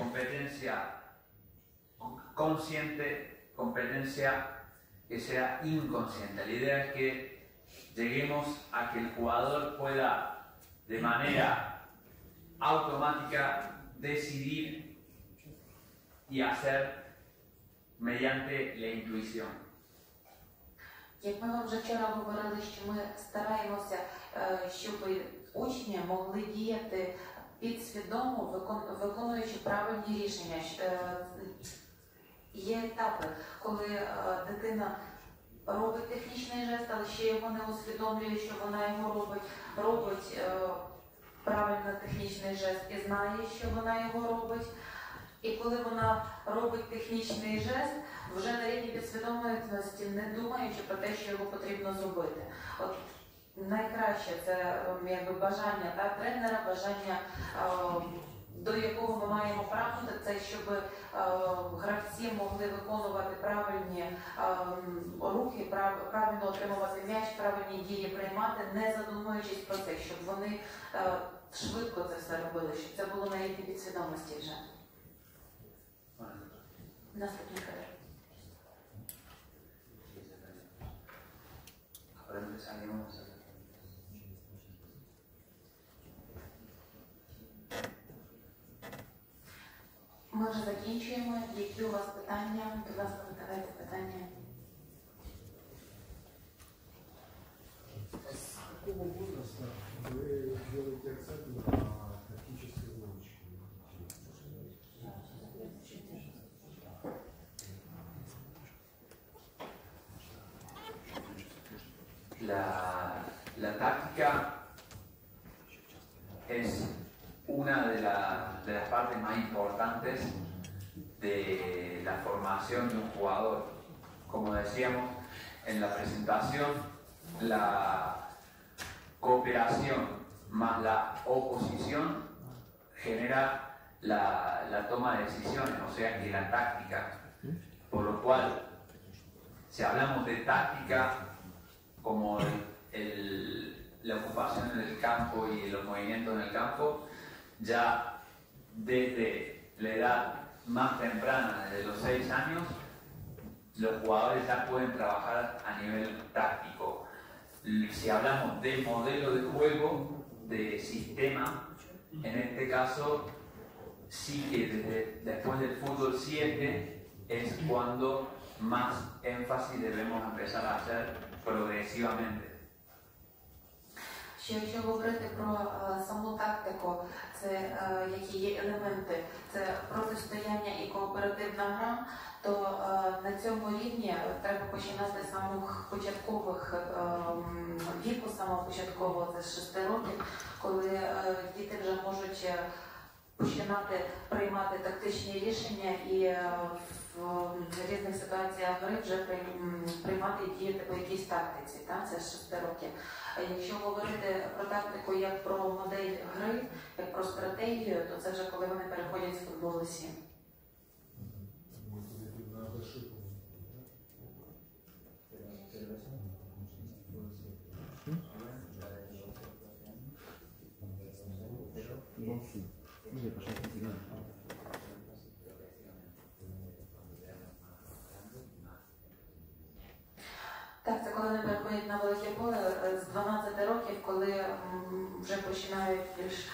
competencia consciente, competencia que sea inconsciente. La idea es que lleguemos a que el jugador pueda de manera automática decidir y hacer mediante la intuición. Як ми вам вже вчора говорили, що ми стараємося, щоб учні могли діяти підсвідомо, виконуючи правильні рішення. Є етапи, коли дитина робить технічний жест, але ще його не усвідомлює, що вона його робить правильно технічний жест і знає, що вона його робить. І коли вона робить технічний жест, вже на рівні підсвідомості, не думаючи про те, що його потрібно зробити. От найкраще це якби бажання тренера, бажання, до якого ми маємо прагнути, це щоб гравці могли виконувати правильні рухи, правильно отримувати м'яч, правильні дії приймати, не задумуючись про це, щоб вони швидко це все робили, щоб це було на рівні підсвідомості вже. Наступний кадр. Ми вже закінчуємо. Які у вас питання? Будь ласка, задавайте питання. С какого возраста вы делаете акцент на тактической научке? La táctica es una de las partes más importantes de la formación de un jugador. Como decíamos en la presentación, la cooperación más la oposición genera la toma de decisiones, o sea que la táctica, por lo cual si hablamos de táctica como la ocupación en el campo y los movimientos en el campo, ya desde la edad más temprana, desde los 6 años, los jugadores ya pueden trabajar a nivel táctico. Si hablamos de modelo de juego, de sistema, en este caso sí que después del fútbol 7 es cuando más énfasis debemos empezar a hacer progresivamente. що якщо говорити про саму тактику, це які є елементи, це протистояння і кооперативна гра, то на цьому рівні треба починати з самих початкових віку, самого початкового, це з 6 років, коли діти вже можуть починати приймати тактичні рішення і в різних ситуаціях гри вже приймати і діяти по якійсь тактиці. Це з 6 років. А якщо говорити про тактику як про модель гри, як про стратегію, то це вже коли вони переходять з футболу 7. Так, це коли вони переходять на велике поле з 12 років, коли вже починають більш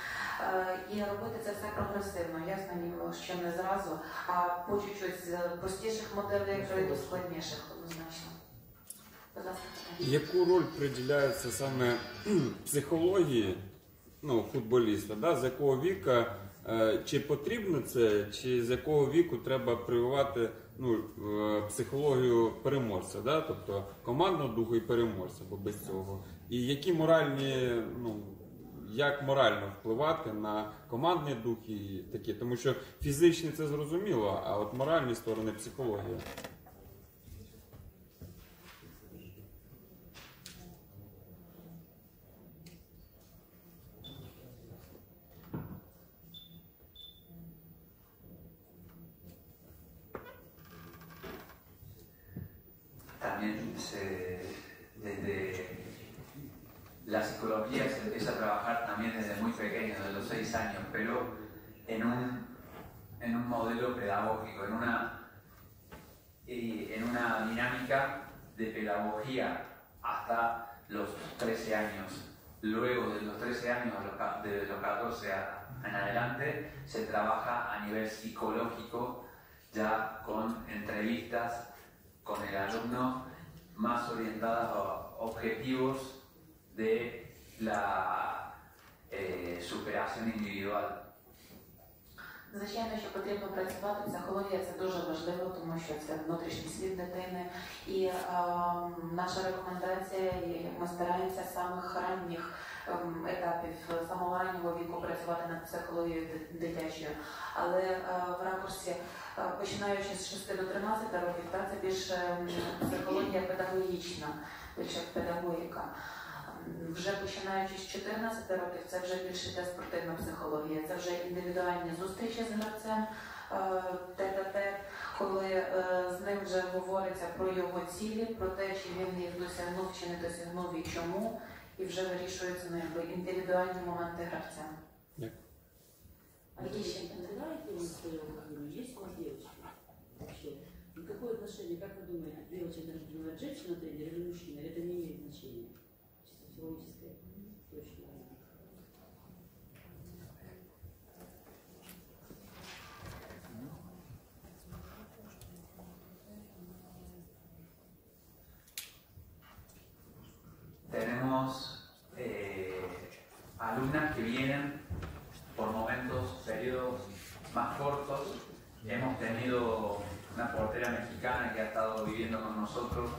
і робити це все прогресивно. Ясно, що не зразу, а по чуть-чуть з простіших моделей до складніших однозначно. Яку роль приділяється саме психології футболіста? Да? З якого віку, чи потрібно це, чи з якого віку треба прививати психологію переможця, да? Тобто командного духу і переможця, бо без цього. І які моральні, як морально впливати на командний дух і такі, тому що фізичні це зрозуміло, а от моральні сторони психологія. También desde la psicología se empieza a trabajar también desde muy pequeño, desde los 6 años, pero en un modelo pedagógico, en una dinámica de pedagogía hasta los 13 años. Luego de los 13 años, de los 14 en adelante, se trabaja a nivel psicológico, ya con entrevistas con el alumno más orientadas a objetivos de la superación individual. Звичайно, що потрібно працювати. Психологія – це дуже важливо, тому що це внутрішній світ дитини. І наша рекомендація, як ми стараємося з самих ранніх етапів, самого раннього віку працювати над психологією дитячою. Але в ракурсі, починаючи з 6 до 13 років, це більше психологія педагогічна, більше педагогіка. Вже починаючи з 14 років, це вже більше та спортивна психологія, це вже індивідуальні зустрічі з гравцем, тет-а-тет, коли з ним вже говориться про його цілі, про те, чи він їх досягнув, чи не досягнув і чому, і вже вирішуються індивідуальні моменти гравця. А какие еще предлагаете вы свою кухню? Есть у вас девочки? Вообще? И какое отношение, как вы думаете, девочка должна принимать женщина тренер или мужчина? Или это не имеет значения? Чисто психологическое. Точно. Tenemos alumnas que vienen por momentos, periodos más cortos. Hemos tenido una portera mexicana que ha estado viviendo con nosotros.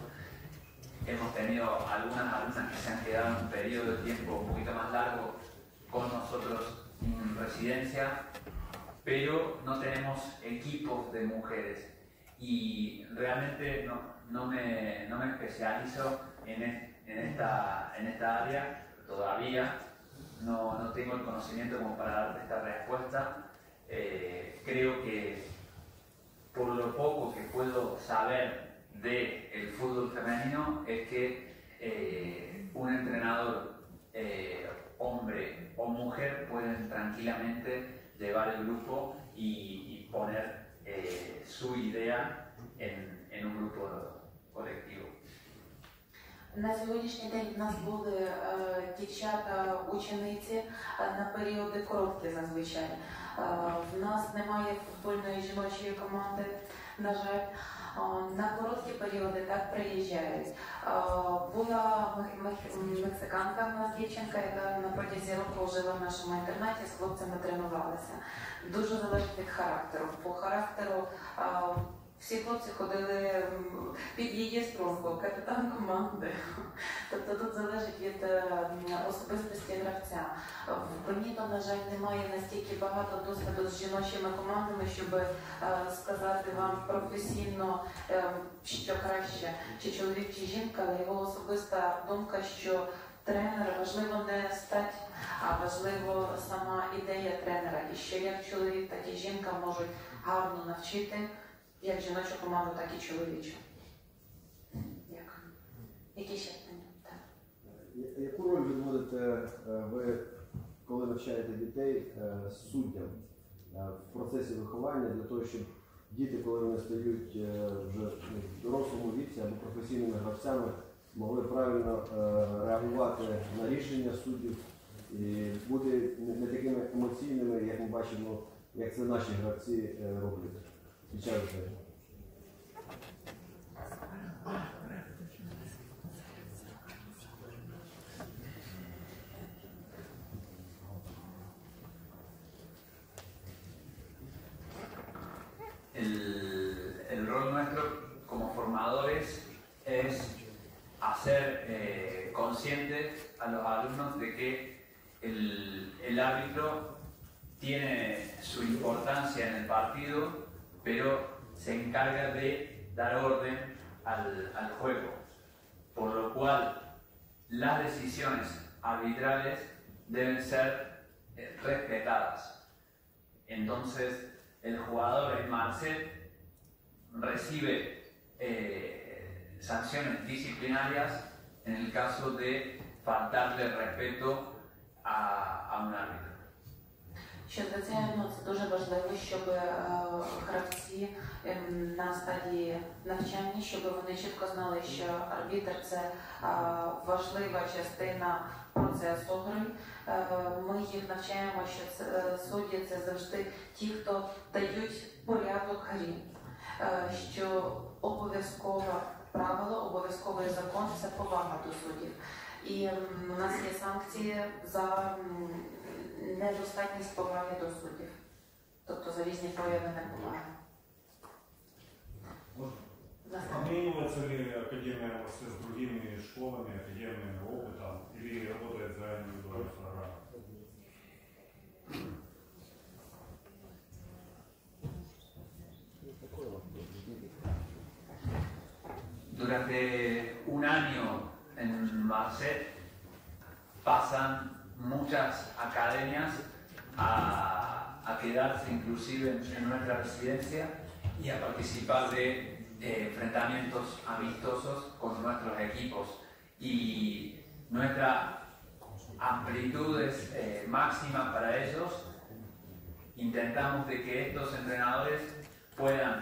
Hemos tenido algunas alumnas que se han quedado en un periodo de tiempo un poquito más largo con nosotros en residencia, pero no tenemos equipos de mujeres. Y realmente no me especializo en esta área todavía. No tengo el conocimiento como para darte esta respuesta. Creo que por lo poco que puedo saber del fútbol femenino es que un entrenador, hombre o mujer, pueden tranquilamente llevar el grupo y poner su idea en un grupo colectivo. На сьогоднішній день в нас були дівчата-учениці на періоди короткі зазвичай. В нас немає футбольної жіночої команди, на жаль. На короткі періоди так приїжджають. Була мексиканка в нас дівчинка, яка на протязі року жила в нашому інтернаті, з хлопцями тренувалася. Дуже залежить від характеру. По характеру всі хлопці ходили під її струнку, капітан команди. Тобто тут залежить від особистості гравця. В Беніто, на жаль, немає настільки багато досвіду з жіночими командами, щоб сказати вам професійно, що краще, чи чоловік, чи жінка, але його особиста думка, що тренер важливо не стать, а важливо сама ідея тренера. І що як чоловік, так і жінка можуть гарно навчити як жіночу команду, так і чоловічу. Дякую. Які ще питання? Яку роль відводите ви, коли навчаєте дітей, суддям в процесі виховання для того, щоб діти, коли вони стають вже в дорослому віці або професійними гравцями, могли правильно реагувати на рішення суддів і бути не такими емоційними, як ми бачимо, як це наші гравці роблять? El rol nuestro como formadores es hacer conscientes a los alumnos de que el árbitro tiene su importancia en el partido, pero se encarga de dar orden al juego, por lo cual las decisiones arbitrales deben ser respetadas. Entonces, el jugador en Marcet recibe sanciones disciplinarias en el caso de faltarle respeto a un árbitro. Що звичайно, це дуже важливо, щоб гравці на стадії навчання, щоб вони чітко знали, що арбітр – це важлива частина процесу гри. Ми їх навчаємо, що судді – це завжди ті, хто дають порядок грі, що обов'язкове правило, обов'язковий закон – це повага до суддів. І у нас є санкції за недостатність поваги до суддів, тобто за різні прояви неповаги. Обменивается ли Академия МС с другими школами, академиями, опытом, или работает за индивидуальную программу? Durante un año en Marcet pasan muchas academias a quedarse inclusive en nuestra residencia y a participar de enfrentamientos amistosos con nuestros equipos. Y nuestra amplitud es máxima para ellos. Intentamos de que estos entrenadores puedan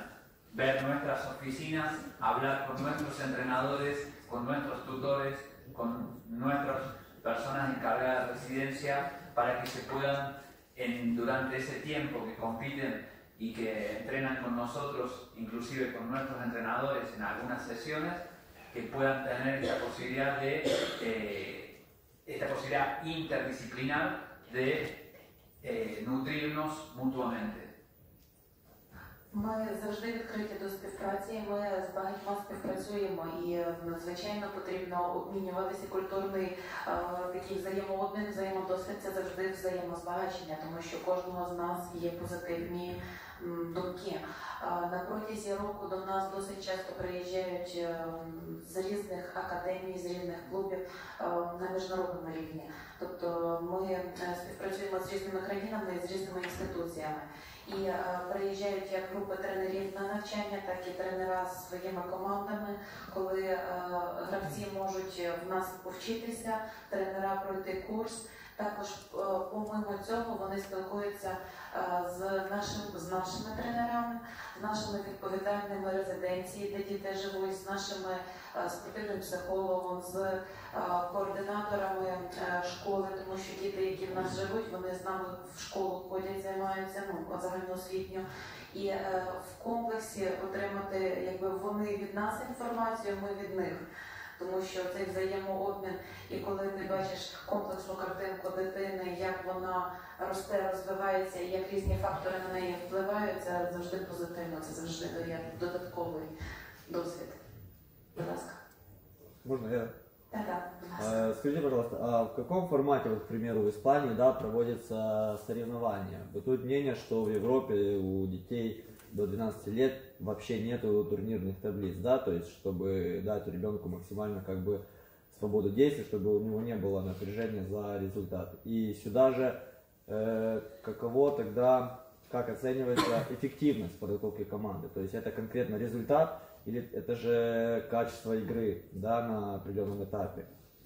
ver nuestras oficinas, hablar con nuestros entrenadores, con nuestros tutores, con nuestras personas encargadas de residencia, para que se puedan, durante ese tiempo que compiten y que entrenan con nosotros, inclusive con nuestros entrenadores en algunas sesiones, que puedan tener esta posibilidad interdisciplinar de nutrirnos mutuamente. Ми завжди відкриті до співпраці, ми з багатьма співпрацюємо і, звичайно, потрібно обмінюватися культурний такий взаємообмін, взаємодосвід, це завжди взаємозбагачення, тому що кожного з нас є позитивні думки. На протязі року до нас досить часто приїжджають з різних академій, з різних клубів на міжнародному рівні. Тобто ми співпрацюємо з різними країнами, з різними інституціями. І приїжджають як групи тренерів на навчання, так і тренера з своїми командами, коли гравці можуть в нас повчитися, тренера пройти курс, Також, помимо цього, вони спілкуються з нашими тренерами, з нашими відповідальними резиденції, де діти живуть, з нашими спортивним психологом, з координаторами школи, тому що діти, які в нас живуть, вони з нами в школу ходять, займаються, загальноосвітньо. І в комплексі отримати, якби вони від нас інформацію, ми від них. Тому що цей взаємообмін, і коли ти бачиш комплексну картинку дитини, як вона росте, розвивається, і як різні фактори на неї впливають, це завжди позитивно, це завжди дає додатковий досвід. Будь ласка. Можно я? Да. Скажите, пожалуйста, а в каком формате, вот, к примеру, в Испании, да, проводятся соревнования? Бытует мнение, что в Европе у детей до 12 лет вообще нету турнирных таблиц, да, то есть чтобы дать ребенку максимально как бы свободу действий, чтобы у него не было напряжения за результат. И сюда же каково тогда, как оценивается эффективность подготовки команды? То есть это конкретно результат или это же качество игры, да, на определенном этапе?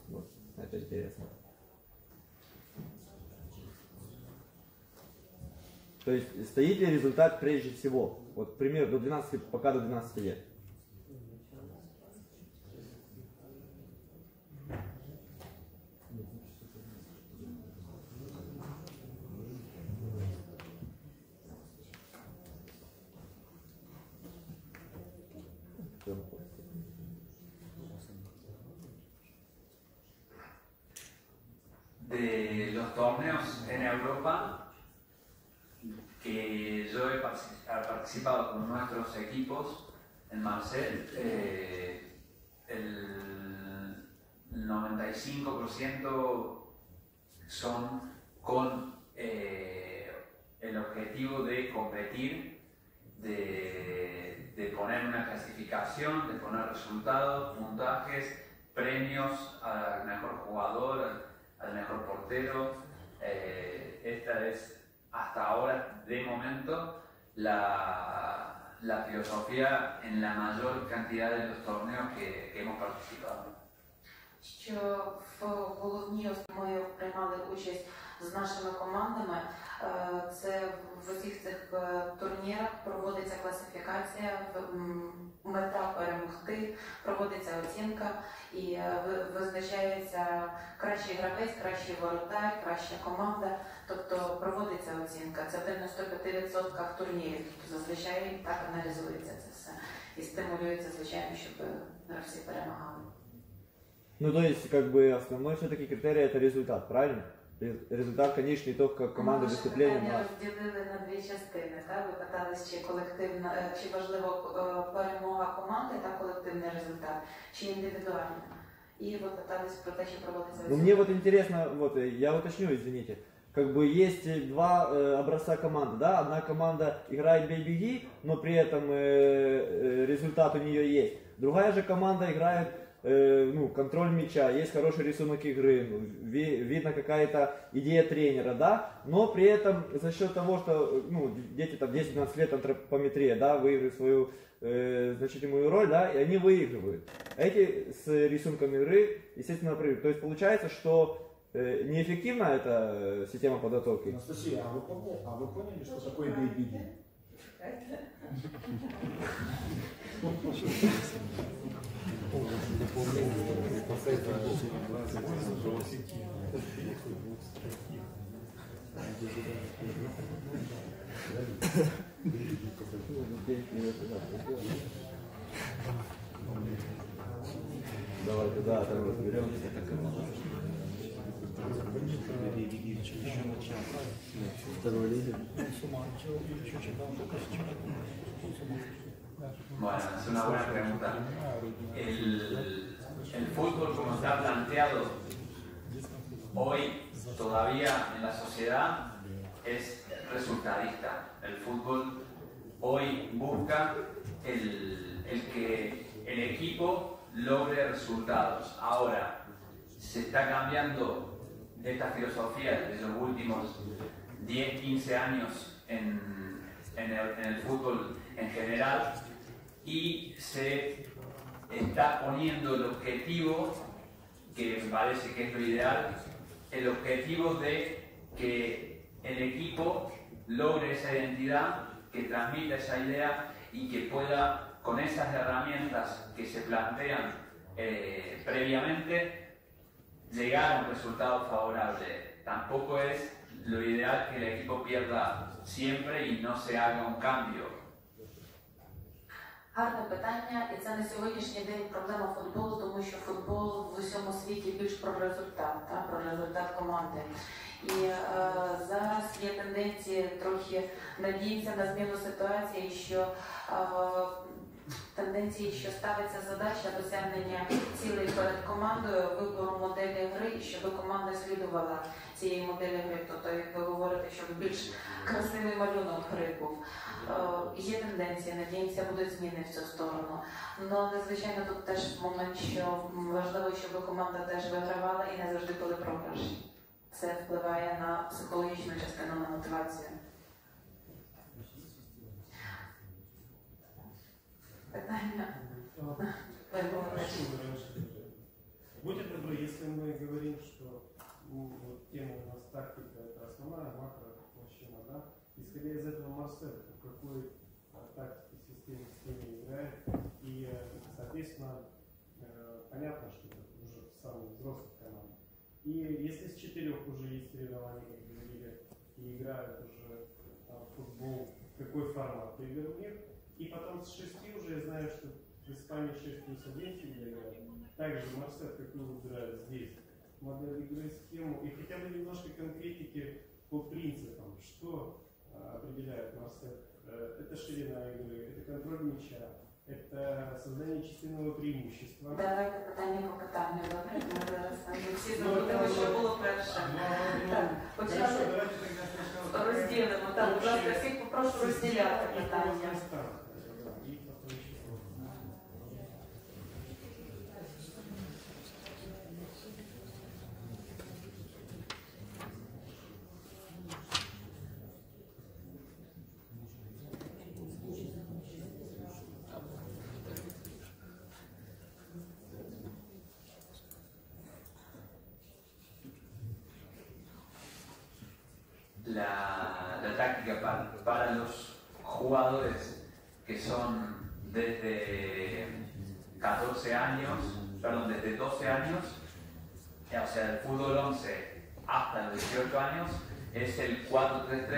Вот, это интересно. То есть стоит ли результат прежде всего? Вот, пример, до 12, пока до 12 лет. De los torneos en Europa que yo he participado con nuestros equipos en Marseille, el 95% son con el objetivo de competir, de poner una clasificación, de poner resultados, puntajes, premios al mejor jugador, al mejor portero. Esta es hasta ahora, de momento, la filosofía en la mayor cantidad de los torneos que hemos participado. Що в головній ми приймали участь з нашими командами, це в усіх цих турнірах проводиться класифікація, мета перемогти, проводиться оцінка і визначається кращий гравець, кращий воротар, краща команда, тобто проводиться оцінка. Це в 95% турнірів, тобто зазвичай так аналізується це все і стимулюється, звичайно, щоб гравці перемагали. Ну, то есть, как бы, основной все-таки критерий это результат, правильно? Результат, конечный итог как команды выступления. Ми розділили на дві частини. Так? Ви питались, чи важливо перемога команди та колективний результат, чи індивідуально. І ви питались про те, чи проводиться. Ну, мне вот интересно, вот, я уточню, извините. Как бы есть два образца команды, да? Одна команда играет бей-беги, но при этом результат у нее есть. Другая же команда играет контроль мяча, есть хороший рисунок игры, видно какая-то идея тренера, да, но при этом за счет того, что дети там 10-12 лет антропометрия, да, выигрывают свою значительную роль, да, и они выигрывают. Эти с рисунком игры, естественно, проигрывают. То есть получается, что неэффективна эта система подготовки. Анастасия, а вы поняли, что такое бей-беги? Давайте, да, там разберемся. Bueno, es una buena pregunta. El fútbol, como está planteado hoy todavía en la sociedad, es resultadista. El fútbol hoy busca que el equipo logre resultados. Ahora, se está cambiando esta filosofía desde los últimos 10, 15 años en el fútbol en general y se está poniendo el objetivo, que me parece que es lo ideal, el objetivo de que el equipo logre esa identidad, que transmita esa idea y que pueda, con esas herramientas que se plantean previamente, llegar a un resultado favorable. Tampoco es lo ideal que el equipo pierda siempre y no se haga un cambio. Гарне питання, і це на сьогоднішній день проблема футболу, тому що футбол в усьому світі більш про результат, про результат команди. І зараз є тенденції трохи надіятися на зміну ситуації, що ставиться задача досягнення цілей перед командою, вибору моделі гри, і щоб команда слідувала цієї моделі гри. Тобто, як ви говорите, щоб більш красивий малюнок гри був. Є тенденції, надіємося, будуть зміни в цю сторону. Але, звичайно, тут теж момент, що важливо, щоб команда теж вигравала і не завжди були програші. Це впливає на психологічну частину, на мотивацію. Питання? Будьте добры, если мы говорим, что вот тема у нас тактика, это основная макроплощина, да? Исходя из этого Марсель, в какой тактике, системе играет, и, соответственно, понятно, что это уже самый взрослый команда. И если с 4 уже есть соревнования, как вы говорили, и играют уже в футбол, какой формат игр у них, и потом с 6 уже я знаю, что в Испании 6+1 всегда играют. Также Марсель, как вы выбирали здесь, модель игры, схему, и хотя бы немножко конкретики по принципам, что определяет Марсель. Это ширина игры, это контроль мяча, это создание численного преимущества. Давайте питання по питанню, добре? Ми зараз всі забудемо, що було перше. Почали розділимо. Так, будь ласка, всіх попрошу розділяти питання. La táctica para los jugadores que son desde 14 años, perdón, desde 12 años, o sea, del fútbol 11 hasta los 18 años, es el 4-3-3,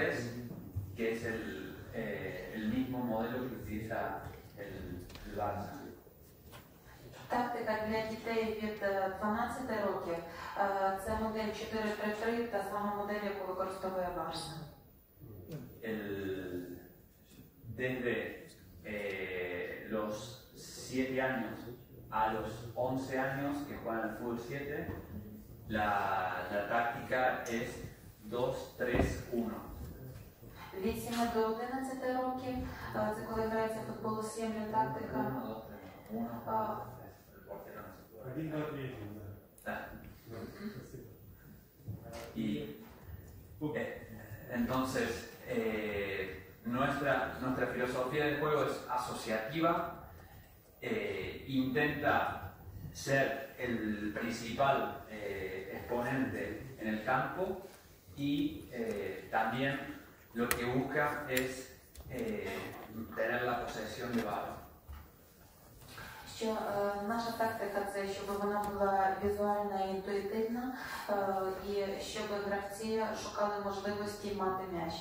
que es el mismo modelo que utiliza el Barça. Тактика для дітей від 12 років – це модель 4-3-3, та сама модель, яку використовує Барса. Desde los 7 años a los 11 años que juegan al fútbol 7, la táctica es 2-3-1. Від 7 до 11 років – це коли грається футболу 7, тактика. 1, 2, 3, да. Y entonces nuestra filosofía del juego es asociativa, intenta ser el principal exponente en el campo y también lo que busca es tener la posesión de balón. Що наша тактика – це щоб вона була візуальна і інтуїтивна, і щоб гравці шукали можливості мати м'яч.